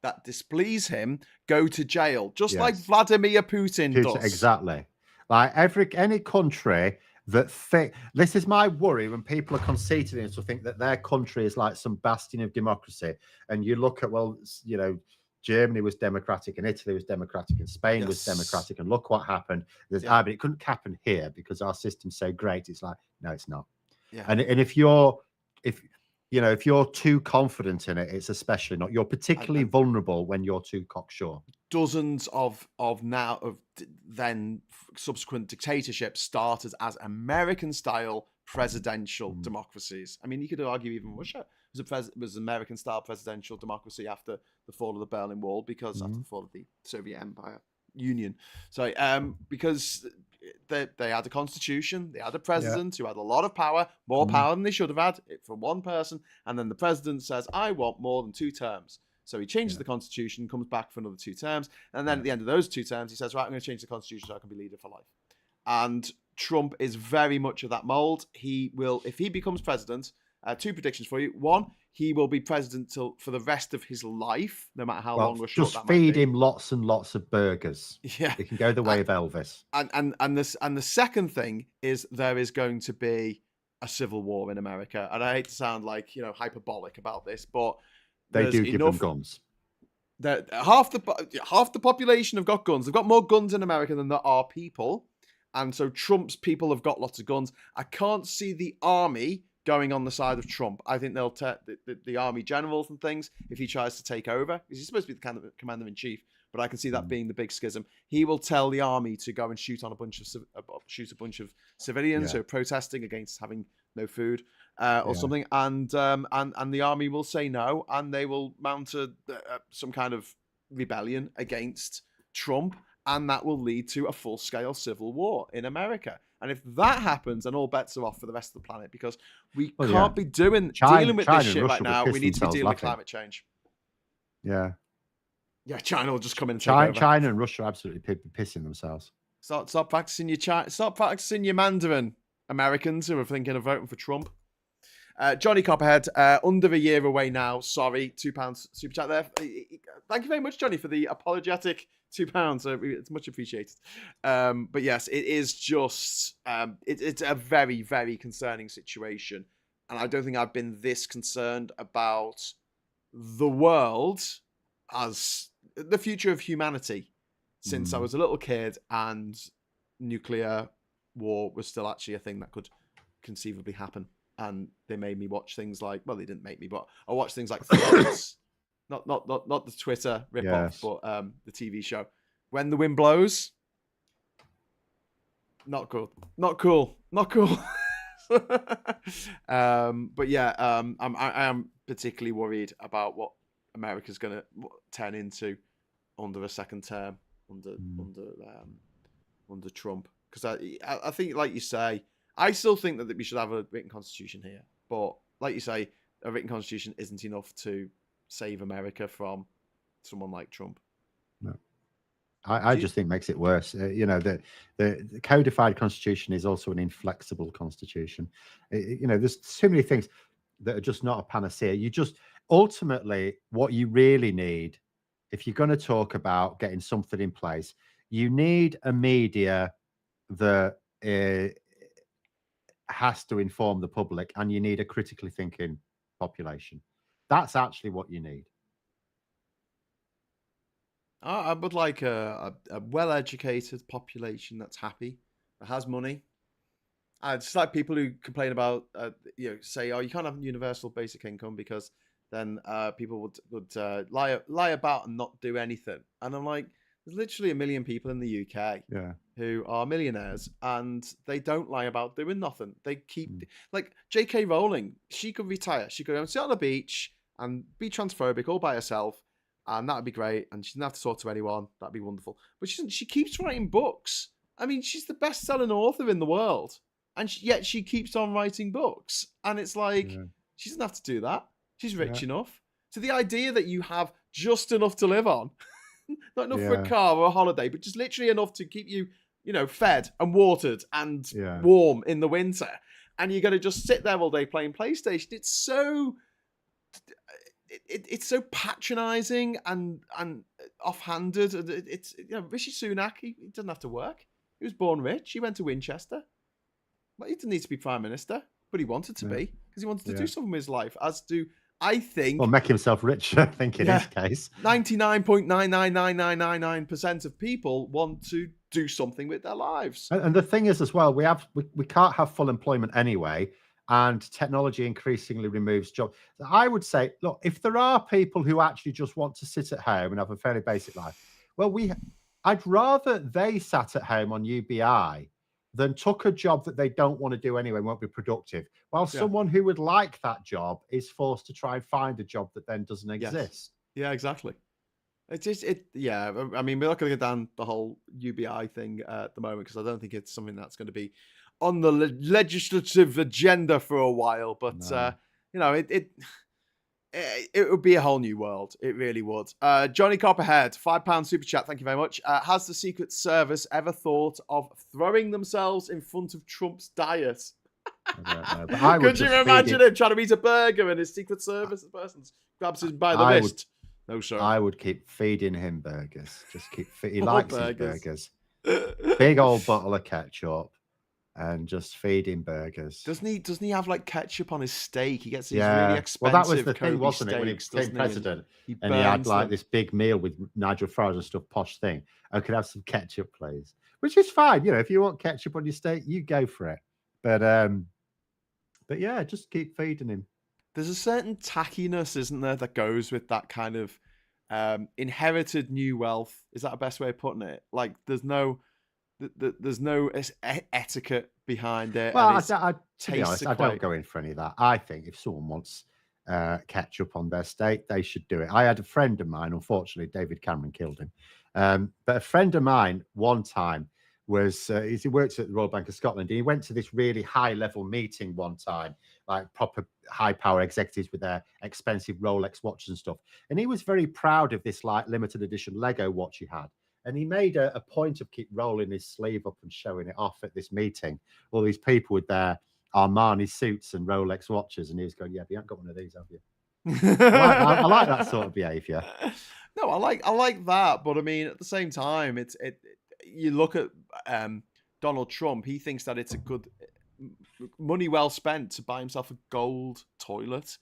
that displease him go to jail, just like Vladimir Putin does. Exactly. Like any country that this is my worry when people are conceited and to think that their country is like some bastion of democracy. And you look at, Germany was democratic and Italy was democratic and Spain was democratic. And look what happened. But it couldn't happen here because our system's so great. It's like, no, it's not. Yeah. And if you're too confident in it, it's especially not. You're particularly vulnerable when you're too cocksure. Dozens of then subsequent dictatorships started as American-style presidential democracies. I mean, you could argue even Russia was American-style presidential democracy after the fall of the Berlin Wall, because after the fall of the Soviet Empire Union. So, because they had a constitution, they had a president who had a lot of power, more power than they should have had for one person, and then the president says, I want more than 2 terms. So he changes the constitution, comes back for another 2 terms, and then at the end of those 2 terms, he says, right, I'm going to change the constitution so I can be leader for life. And Trump is very much of that mold. He will, if he becomes president, 2 predictions for you. 1, he will be president for the rest of his life, no matter how long or short that might be. Just feed him lots and lots of burgers. Yeah. He can go the way of Elvis. And the second thing is there is going to be a civil war in America. And I hate to sound like, hyperbolic about this, but they do give them guns. Half the population have got guns. They've got more guns in America than there are people. And so Trump's people have got lots of guns. I can't see the army going on the side of Trump. I think they'll the army generals and things, if he tries to take over, because he's supposed to be the kind of commander-in-chief, but I can see that being the big schism. He will tell the army to go and shoot a bunch of civilians who are protesting against having no food or something, and the army will say no, and they will mount some kind of rebellion against Trump, and that will lead to a full-scale civil war in America. And if that happens, then all bets are off for the rest of the planet, because we can't be dealing with this shit right now. We need to be dealing with climate change. Yeah. Yeah, China will just come in and take over. China and Russia are absolutely pissing themselves. Start practicing your Mandarin, Americans who are thinking of voting for Trump. Johnny Copperhead, under a year away now. Sorry, £2 super chat there. Thank you very much, Johnny, for the apologetic £2. It's much appreciated. But yes, it is just it's a very, very concerning situation, and I don't think I've been this concerned about the world as the future of humanity since I was a little kid and nuclear war was still actually a thing that could conceivably happen. And they made me watch things like, well, they didn't make me, but I watched things like Thrones, not the Twitter ripoff, but the TV show. When the Wind Blows. Not cool. But yeah, I am particularly worried about what America's going to turn into under a second term under Trump. Because I think, like you say, I still think that we should have a written constitution here. But like you say, a written constitution isn't enough to save America from someone like Trump. No. I just think makes it worse. The codified constitution is also an inflexible constitution. There's too many things that are just not a panacea. You just ultimately what you really need, if you're going to talk about getting something in place, you need a media that has to inform the public, and you need a critically thinking population. That's actually what you need. I would like a well-educated population that's happy, that has money. It's like people who complain about, say, oh, you can't have universal basic income because then people would lie about and not do anything. And I'm like, there's literally 1 million people in the UK who are millionaires, and they don't lie about doing nothing. They keep like J.K. Rowling. She could retire. She could go and sit on the beach and be transphobic all by herself. And that'd be great. And she doesn't have to talk to anyone. That'd be wonderful. But she keeps writing books. I mean, she's the best-selling author in the world. And yet she keeps on writing books. And it's like, she doesn't have to do that. She's rich enough. So the idea that you have just enough to live on, not enough for a car or a holiday, but just literally enough to keep you, fed and watered and warm in the winter. And you're going to just sit there all day playing PlayStation. It's so... It's so patronizing and offhanded. It's Rishi Sunak. He doesn't have to work. He was born rich. He went to Winchester. Well, he didn't need to be prime minister, but he wanted to be because he wanted to do something with his life. As do I think. Well, make himself rich. I think in his case, 99.99999% of people want to do something with their lives. And the thing is, as well, we can't have full employment anyway. And technology increasingly removes jobs. I would say, look, if there are people who actually just want to sit at home and have a fairly basic life, well, I'd rather they sat at home on UBI than took a job that they don't want to do anyway and won't be productive, while someone who would like that job is forced to try and find a job that then doesn't exist. Yeah, exactly. It's just, I mean, we're not going to go down the whole UBI thing at the moment because I don't think it's something that's going to be on the legislative agenda for a while, but it would be a whole new world. It really would. Johnny Copperhead, £5 super chat. Thank you very much. Has the Secret Service ever thought of throwing themselves in front of Trump's diet? Could you imagine him trying to eat a burger and his Secret Service person grabs him by the wrist? No, sir. I would keep feeding him burgers. Just keep. He likes his burgers. Big old bottle of ketchup. And just feed him burgers. Doesn't he have like ketchup on his steak? He gets these really expensive. Well, that was the thing, wasn't it? When he became president, and he had like this big meal with Nigel Farage and stuff, posh thing. I could have some ketchup, please, which is fine. If you want ketchup on your steak, you go for it. But yeah, just keep feeding him. There's a certain tackiness, isn't there, that goes with that kind of inherited new wealth. Is that the best way of putting it? Like, there's no etiquette behind it. Well, to be honest, I don't go in for any of that. I think if someone wants ketchup on their steak, they should do it. I had a friend of mine, unfortunately, David Cameron killed him. But a friend of mine one time he works at the Royal Bank of Scotland, and he went to this really high-level meeting one time, like proper high-power executives with their expensive Rolex watches and stuff. And he was very proud of this like limited edition Lego watch he had. And he made a point of keep rolling his sleeve up and showing it off at this meeting. All these people with their Armani suits and Rolex watches. And he was going, yeah, but you haven't got one of these, have you? I like that sort of behavior. No, I like that. But I mean, at the same time, you look at Donald Trump, he thinks that it's a good money well spent to buy himself a gold toilet.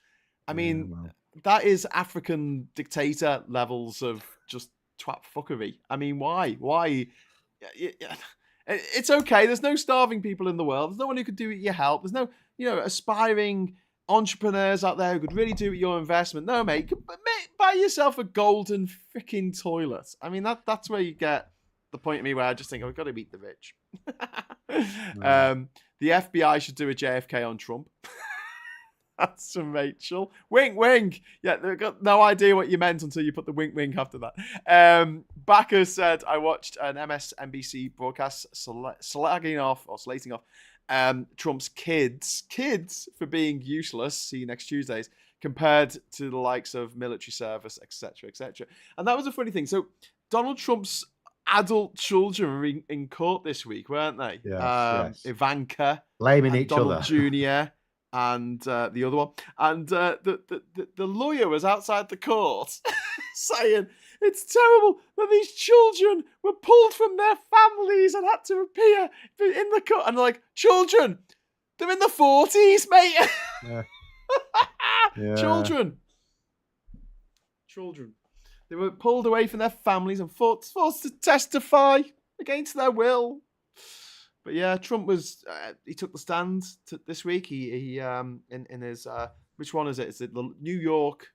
I mean, that is African dictator levels of just twat fuckery. I mean, why? It's okay. There's no starving people in the world. There's no one who could do it your help. There's no, aspiring entrepreneurs out there who could really do it your investment. No, mate, buy yourself a golden freaking toilet. I mean, that's where you get the point of me where I just think, I've got to beat the rich. The FBI should do a JFK on Trump. That's from Rachel. Wink, wink. Yeah, they got no idea what you meant until you put the wink, wink after that. Backer said, I watched an MSNBC broadcast slating off Trump's kids for being useless. See you next Tuesdays. Compared to the likes of military service, etc., etc. And that was a funny thing. So Donald Trump's adult children were in court this week, weren't they? Yes. Ivanka, blaming each Donald other, Jr. and the other one, and the lawyer was outside the court saying it's terrible that these children were pulled from their families and had to appear in the court. And they're like, children, they're in the 40s, mate. Yeah. Children. They were pulled away from their families and forced to testify against their will. But yeah, Trump was. He took the stand this week. He in his which one is it? Is it the New York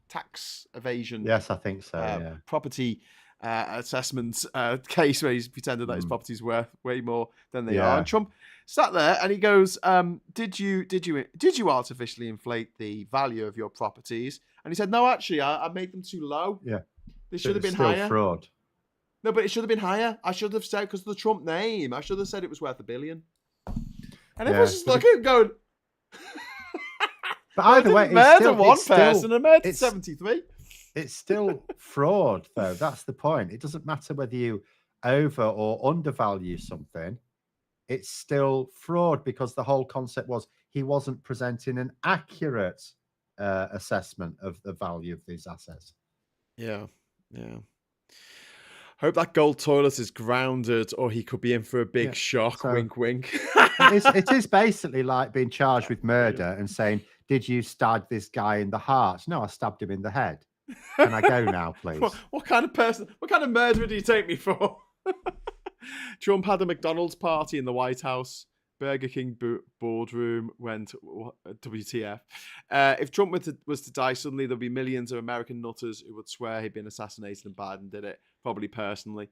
tax evasion? Yes, I think so. Yeah. Property assessment case where he's pretended that his property's worth way more than they are. And Trump sat there and he goes, "Did you artificially inflate the value of your properties?" And he said, "No, actually, I made them too low. Yeah, they should have been still higher. Fraud. No, but it should have been higher. I should have said, because of the Trump name, I should have said it was worth $1 billion." And everyone's just looking at going. But either way, murder one person and murdered 73. It's still fraud, though. That's the point. It doesn't matter whether you over or undervalue something. It's still fraud because the whole concept was he wasn't presenting an accurate assessment of the value of these assets. Yeah. Hope that gold toilet is grounded, or he could be in for a big shock. So, wink, wink. it is basically like being charged with murder and saying, "Did you stab this guy in the heart?" No, I stabbed him in the head. Can I go now, please? What kind of person? What kind of murderer do you take me for? Trump had a McDonald's party in the White House. Burger King boardroom went WTF. If Trump was to die suddenly, there'll be millions of American nutters who would swear he'd been assassinated and Biden did it, probably personally.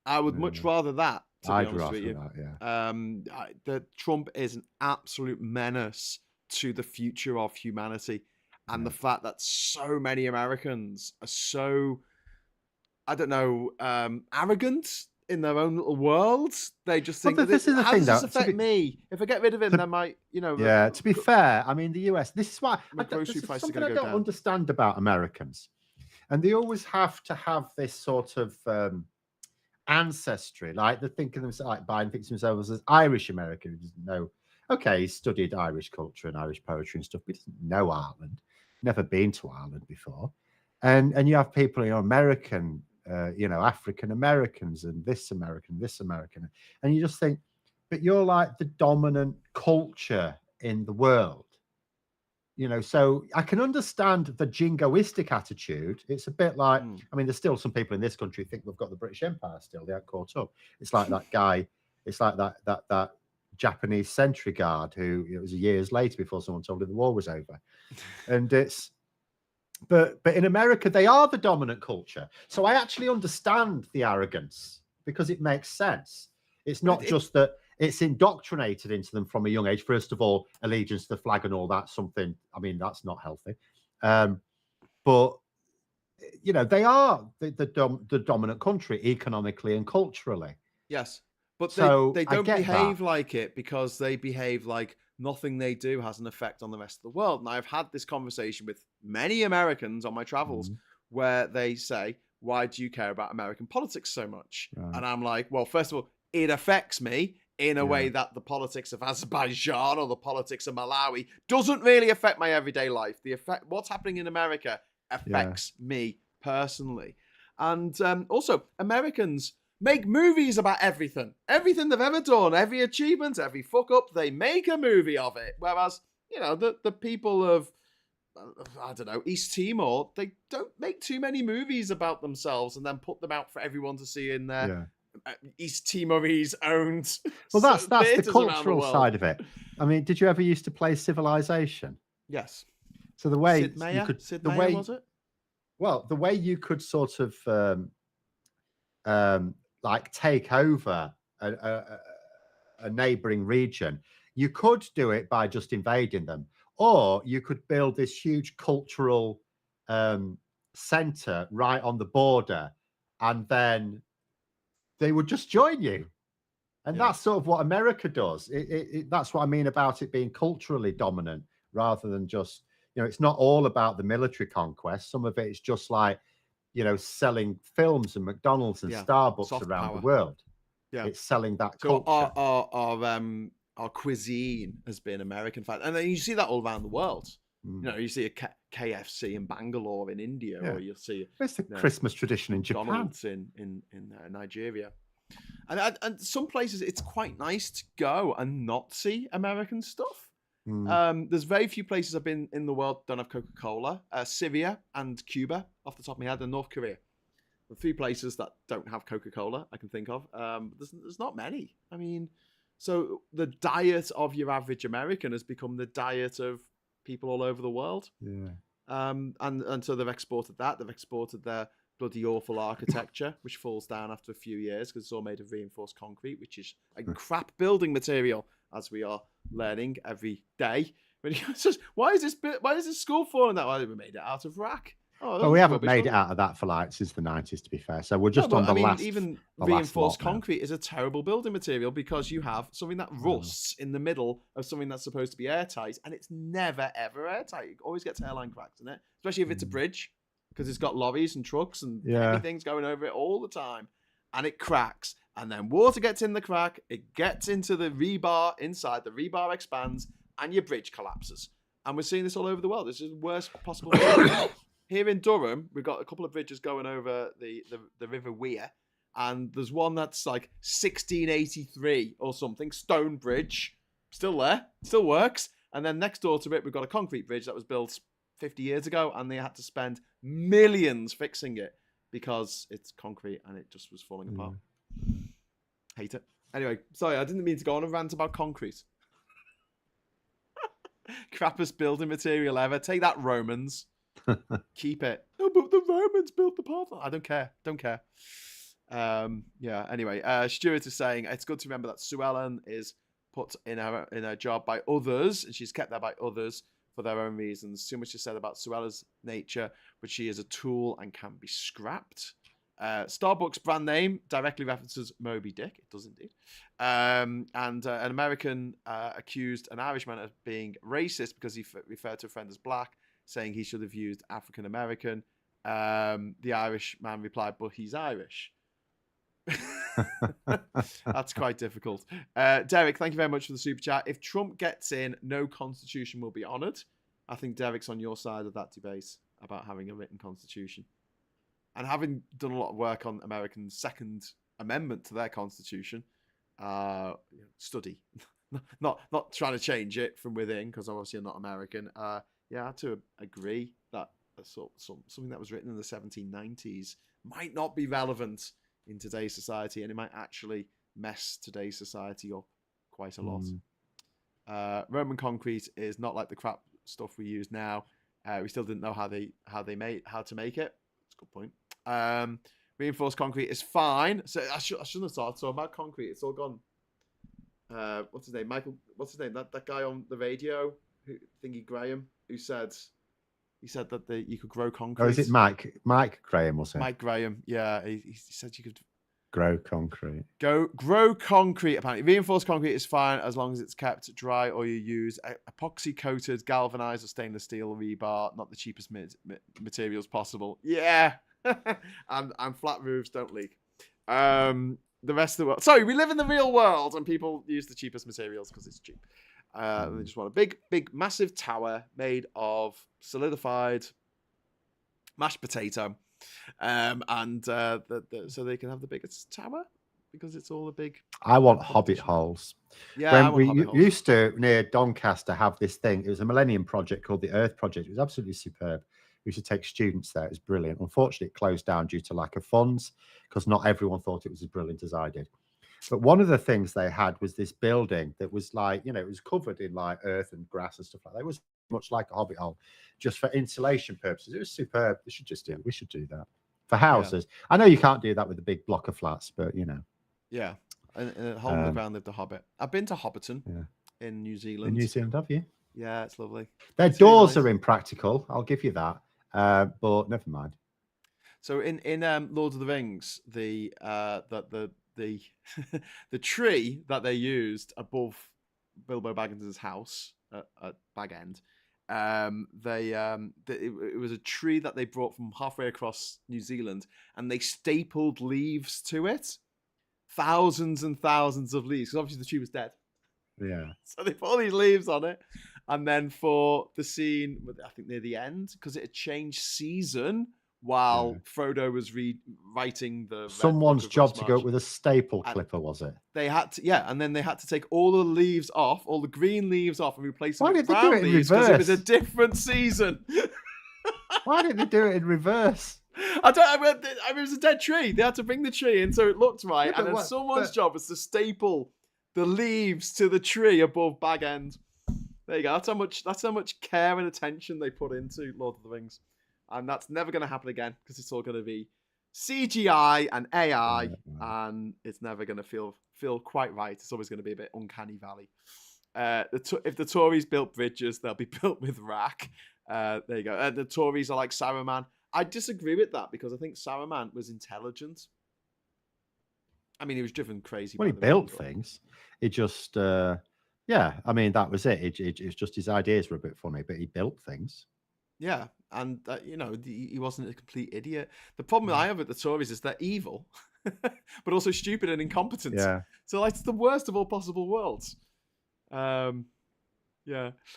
I would much rather that, to be honest with you. That Trump is an absolute menace to the future of humanity. And the fact that so many Americans are so, I don't know, arrogant in their own little worlds. They just think, this is the how thing, does this affect me? If I get rid of him, then might, Yeah, to be fair, I mean, the US, this is why this is something I don't understand about Americans. And they always have to have this sort of ancestry. Like they're thinking themselves, like Biden thinks himself as Irish American. He doesn't know. Okay, he studied Irish culture and Irish poetry and stuff, but he doesn't know Ireland. Never been to Ireland before. And you have people, American, African Americans and this American. And you just think, but you're like the dominant culture in the world. So I can understand the jingoistic attitude. It's a bit like, I mean, there's still some people in this country who think we've got the British Empire still. They aren't caught up. It's like that guy, it's like that Japanese sentry guard who it was years later before someone told him the war was over. And it's, but in America, they are the dominant culture. So I actually understand the arrogance because it makes sense. It's not just that it's indoctrinated into them from a young age. First of all, allegiance to the flag and all that, something, I mean, that's not healthy. But, they are the dominant country economically and culturally. Yes. But they don't behave like it because they behave like nothing they do has an effect on the rest of the world. And I've had this conversation with many Americans on my travels where they say, why do you care about American politics so much? Right. And I'm like, well, first of all, it affects me in a way that the politics of Azerbaijan or the politics of Malawi doesn't really affect my everyday life. What's happening in America affects me personally. And also, Americans make movies about everything they've ever done, every achievement, every fuck up. They make a movie of it. Whereas, the people of, I don't know, East Timor, they don't make too many movies about themselves and then put them out for everyone to see in their East Timorese owned. Well, that's the cultural side of it. I mean, did you ever used to play Civilization? Yes. So the way Sid Meier, was it? Well, the way you could sort of like take over a neighboring region, you could do it by just invading them, Or you could build this huge cultural center right on the border, and then they would just join you. And that's sort of what America does. That's what I mean about it being culturally dominant rather than just, it's not all about the military conquest. Some of it is just like, selling films and McDonald's and Starbucks Soft around power. the world. Yeah. It's selling that so culture. Our cuisine has been American fact, and then you see that all around the world. You see a KFC in Bangalore in India, or you'll see it's the Christmas tradition in Japan, McDonald's in Nigeria, and some places it's quite nice to go and not see American stuff. There's very few places I've been in the world that don't have Coca-Cola. Syria and Cuba, off the top of my head, and North Korea. The 3 places that don't have Coca-Cola I can think of. There's not many. I mean, so the diet of your average American has become the diet of people all over the world. Yeah. And so they've exported that. They've exported their bloody awful architecture, which falls down after a few years because it's all made of reinforced concrete, which is a crap building material, as we are learning every day. But it's just, why is this school falling that way? We made it out of rack. Well, we haven't made it out of that for since the 90s, to be fair. So we're just on the last. Even reinforced concrete is a terrible building material because you have something that rusts in the middle of something that's supposed to be airtight, and it's never ever airtight. It always gets airline cracks in it, especially if it's a bridge, because it's got lorries and trucks and everything's going over it all the time, and it cracks. And then water gets in the crack, it gets into the rebar inside, the rebar expands, and your bridge collapses. And we're seeing this all over the world. This is the worst possible thing. Here in Durham, we've got a couple of bridges going over the River Wear, and there's one that's like 1683 or something, stone bridge, still there, still works. And then next door to it, we've got a concrete bridge that was built 50 years ago, and they had to spend millions fixing it because it's concrete and it just was falling apart. Hate it. Anyway, sorry, I didn't mean to go on a rant about concrete. Crappest building material ever. Take that, Romans. Keep it. No, but the Romans built the Parthenon. I don't care. Anyway, Stuart is saying it's good to remember that Sue Ellen is put in her job by others, and she's kept there by others for their own reasons. Too much is said about Sue Ellen's nature, but she is a tool and can be scrapped. Starbucks brand name directly references Moby Dick. It does indeed. And an American accused an Irishman of being racist because he referred to a friend as black, saying he should have used African American. The Irish man replied, but he's Irish. That's quite difficult. Derek, thank you very much for the super chat. If Trump gets in, no constitution will be honoured. I think Derek's on your side of that debate about having a written constitution. And having done a lot of work on Americans' Second Amendment to their constitution, study, not trying to change it from within, because obviously I'm not American. I have to agree that something that was written in the 1790s might not be relevant in today's society, and it might actually mess today's society up quite a lot. Roman concrete is not like the crap stuff we use now. We still didn't know how to make it. That's a good point. Reinforced concrete is fine. So I shouldn't have started talking about concrete. It's all gone. What's his name? Michael. What's his name? That guy on the radio, Graham, who said that you could grow concrete. Oh, is it Mike? Mike Graham, was it? Mike Graham. Yeah, he said you could grow concrete. Grow concrete. Apparently, reinforced concrete is fine as long as it's kept dry, or you use epoxy coated, galvanized, or stainless steel rebar, not the cheapest materials possible. Yeah. and flat roofs don't leak. The rest of the world. Sorry, we live in the real world, and people use the cheapest materials because it's cheap. They just want a big, massive tower made of solidified mashed potato, so they can have the biggest tower because it's all a big. I want hobbit holes. Yeah, when we used to near Doncaster have this thing. It was a Millennium Project called the Earth Project. It was absolutely superb. We used to take students there. It was brilliant. Unfortunately, it closed down due to lack of funds because not everyone thought it was as brilliant as I did. But one of the things they had was this building that was like, it was covered in like earth and grass and stuff like that. It was much like a hobbit hole, just for insulation purposes. It was superb. We should do that for houses. Yeah. I know you can't do that with a big block of flats, but Yeah, and a hole in the ground lived a hobbit. I've been to Hobbiton in New Zealand. In New Zealand, have you? Yeah, it's lovely. Their It's really doors nice. are impractical. I'll give you that. But never mind. So in Lord of the Rings, the the tree that they used above Bilbo Baggins's house at Bag End, it was a tree that they brought from halfway across New Zealand, and they stapled leaves to it, thousands and thousands of leaves, because obviously the tree was dead. Yeah. So they put all these leaves on it, and then for the scene, I think near the end, because it had changed season while Frodo was writing the Someone's Book of job to go Rosemarch. with a staple clipper, was it? They had to, and then they had to take all the leaves off, all the green leaves off, and replace them Why with did they do brown it in leaves because it was a reverse? different season. Why didn't they do it in reverse? I mean, it was a dead tree. They had to bring the tree in so it looked right, Yeah, and then someone's job was to staple the leaves to the tree above Bag End. There you go. That's how much care and attention they put into Lord of the Rings, and that's never going to happen again because it's all going to be CGI and AI, and it's never going to feel quite right. It's always going to be a bit uncanny valley. If the Tories built bridges, they'll be built with rack. There you go. The Tories are like Saruman. I disagree with that because I think Saruman was intelligent. I mean, he was driven crazy. Well, he built things. It just, yeah. I mean, that was it. It's just his ideas were a bit funny, but he built things. Yeah, and he wasn't a complete idiot. The problem I have with the Tories is they're evil, but also stupid and incompetent. Yeah. So like, it's the worst of all possible worlds. Yeah.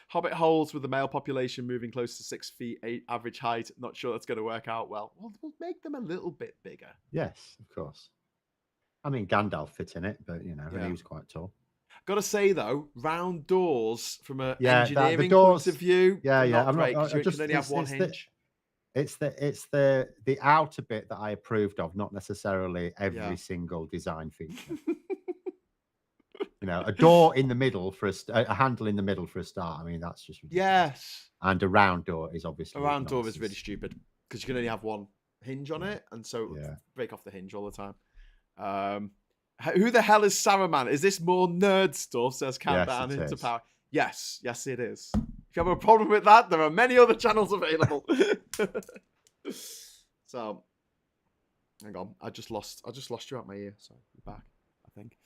Hobbit holes with the male population moving close to 6 feet 8 average height. Not sure that's going to work out well. We'll make them a little bit bigger. Yes, of course. I mean, Gandalf fit in it, but he was quite tall. Got to say though, round doors from an engineering point of view, not great because you can only have one hinge. It's the outer bit that I approved of, not necessarily every single design feature. A door in the middle for a handle in the middle for a start. I mean, that's just ridiculous. Yes. And a round door is obviously a round door is really stupid because you can only have one hinge on it, and so break off the hinge all the time. Who the hell is Saruman? Is this more nerd stuff? Says Countdown into Power. Yes, it is. If you have a problem with that, there are many other channels available. So, hang on, I just lost you out my ear. So you're back, I think.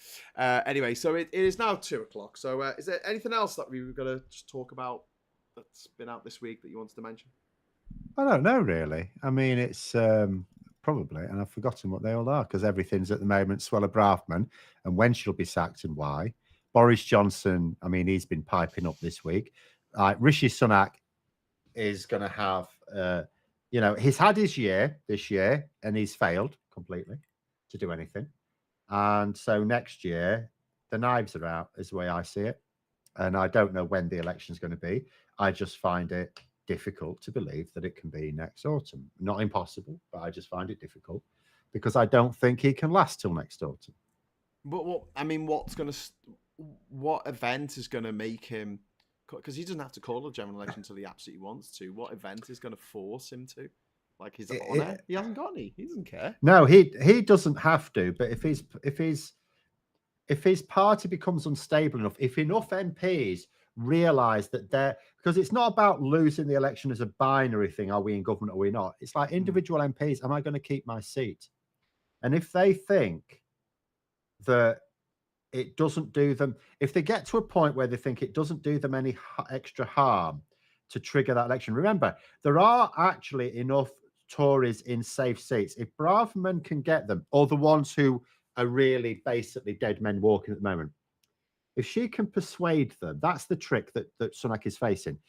Anyway, so it is now 2:00. So, is there anything else that we were gonna just talk about that's been out this week that you wanted to mention? I don't know, really. I mean, it's probably, and I've forgotten what they all are because everything's at the moment Suella Braverman and when she'll be sacked and why. Boris Johnson, I mean, he's been piping up this week. Rishi Sunak is going to have, he's had his year this year and he's failed completely to do anything. And so next year, the knives are out, is the way I see it. And I don't know when the election is going to be. I just find it difficult to believe that it can be next autumn. Not impossible, but I just find it difficult because I don't think he can last till next autumn. But what event is going to make him? Because he doesn't have to call a general election until he absolutely wants to. What event is going to force him to? Like his honor? He hasn't got any. He doesn't care. No, he doesn't have to. But if his party becomes unstable enough, if enough MPs realize that because it's not about losing the election as a binary thing, are we in government or are we not? It's like individual MPs, am I going to keep my seat? And if they think that it doesn't do them, if they get to a point where they think it doesn't do them any extra harm to trigger that election, remember, there are actually enough Tories in safe seats. If Braverman can get them, or the ones who are really basically dead men walking at the moment, if she can persuade them, that's the trick that Sunak is facing.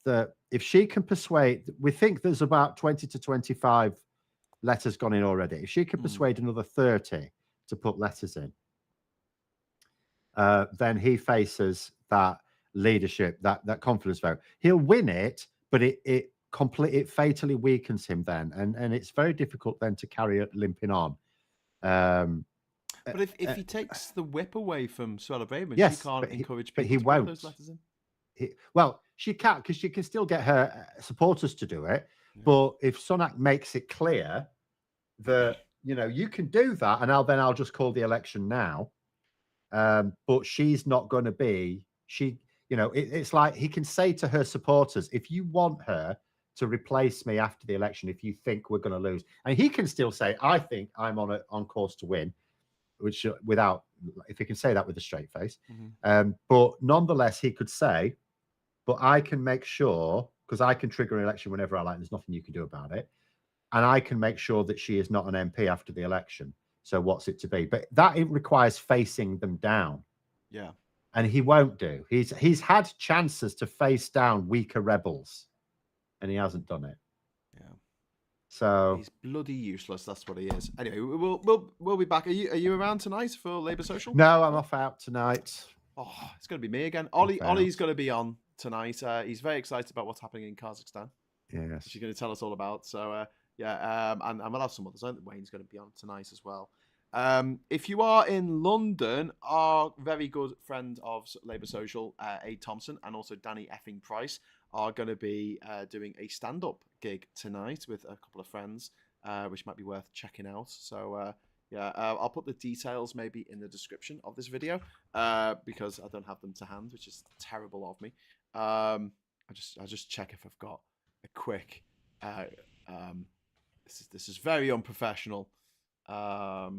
That if she can persuade, we think there's about 20 to 25 letters gone in already. If she can persuade another 30 to put letters in, then he faces that leadership, that confidence vote. He'll win it, but it fatally weakens him then, and it's very difficult then to carry it limping on. But if he takes the whip away from Suella Braverman, she can't encourage people to put those letters in. Well, she can't, because she can still get her supporters to do it. Yeah. But if Sunak makes it clear that you can do that, and I'll just call the election now. But she's not going to be. You know, it's like he can say to her supporters, if you want her to replace me after the election, if you think we're going to lose, and he can still say, I think I'm on course to win, which if he can say that with a straight face. But nonetheless, he could say, but I can make sure, because I can trigger an election whenever I like, and there's nothing you can do about it. And I can make sure that she is not an MP after the election. So what's it to be? But it requires facing them down. Yeah. And he won't do. He's had chances to face down weaker rebels, and he hasn't done it. Yeah. So he's bloody useless. That's what he is. Anyway, we'll be back. Are you around tonight for Labour Social? No, I'm off out tonight. Oh, it's going to be me again. Ollie's going to be on tonight. He's very excited about what's happening in Kazakhstan. Yes. Which he's going to tell us all about. So and we'll have some others. I think Wayne's going to be on tonight as well. If you are in London, our very good friend of Labour Social, Aid Thompson, and also Danny Effing Price are going to be doing a stand-up gig tonight with a couple of friends, which might be worth checking out. So I'll put the details maybe in the description of this video because I don't have them to hand, which is terrible of me. I just check if I've got a quick. This is very unprofessional. No,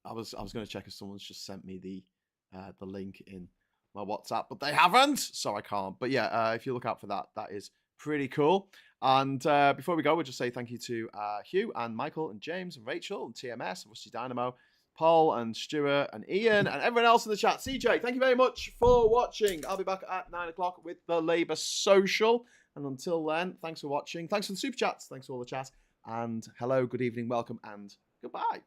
I was going to check if someone's just sent me the link in my WhatsApp, but they haven't, so I can't. But yeah, if you look out for that, that is pretty cool. And before we go, we'll just say thank you to Hugh and Michael and James and Rachel and TMS and Rusty Dynamo, Paul and Stuart and Ian and everyone else in the chat. CJ, thank you very much for watching. I'll be back at 9 o'clock with the Labour Social. And until then, thanks for watching. Thanks for the super chats. Thanks for all the chat. And hello, good evening, welcome, and goodbye.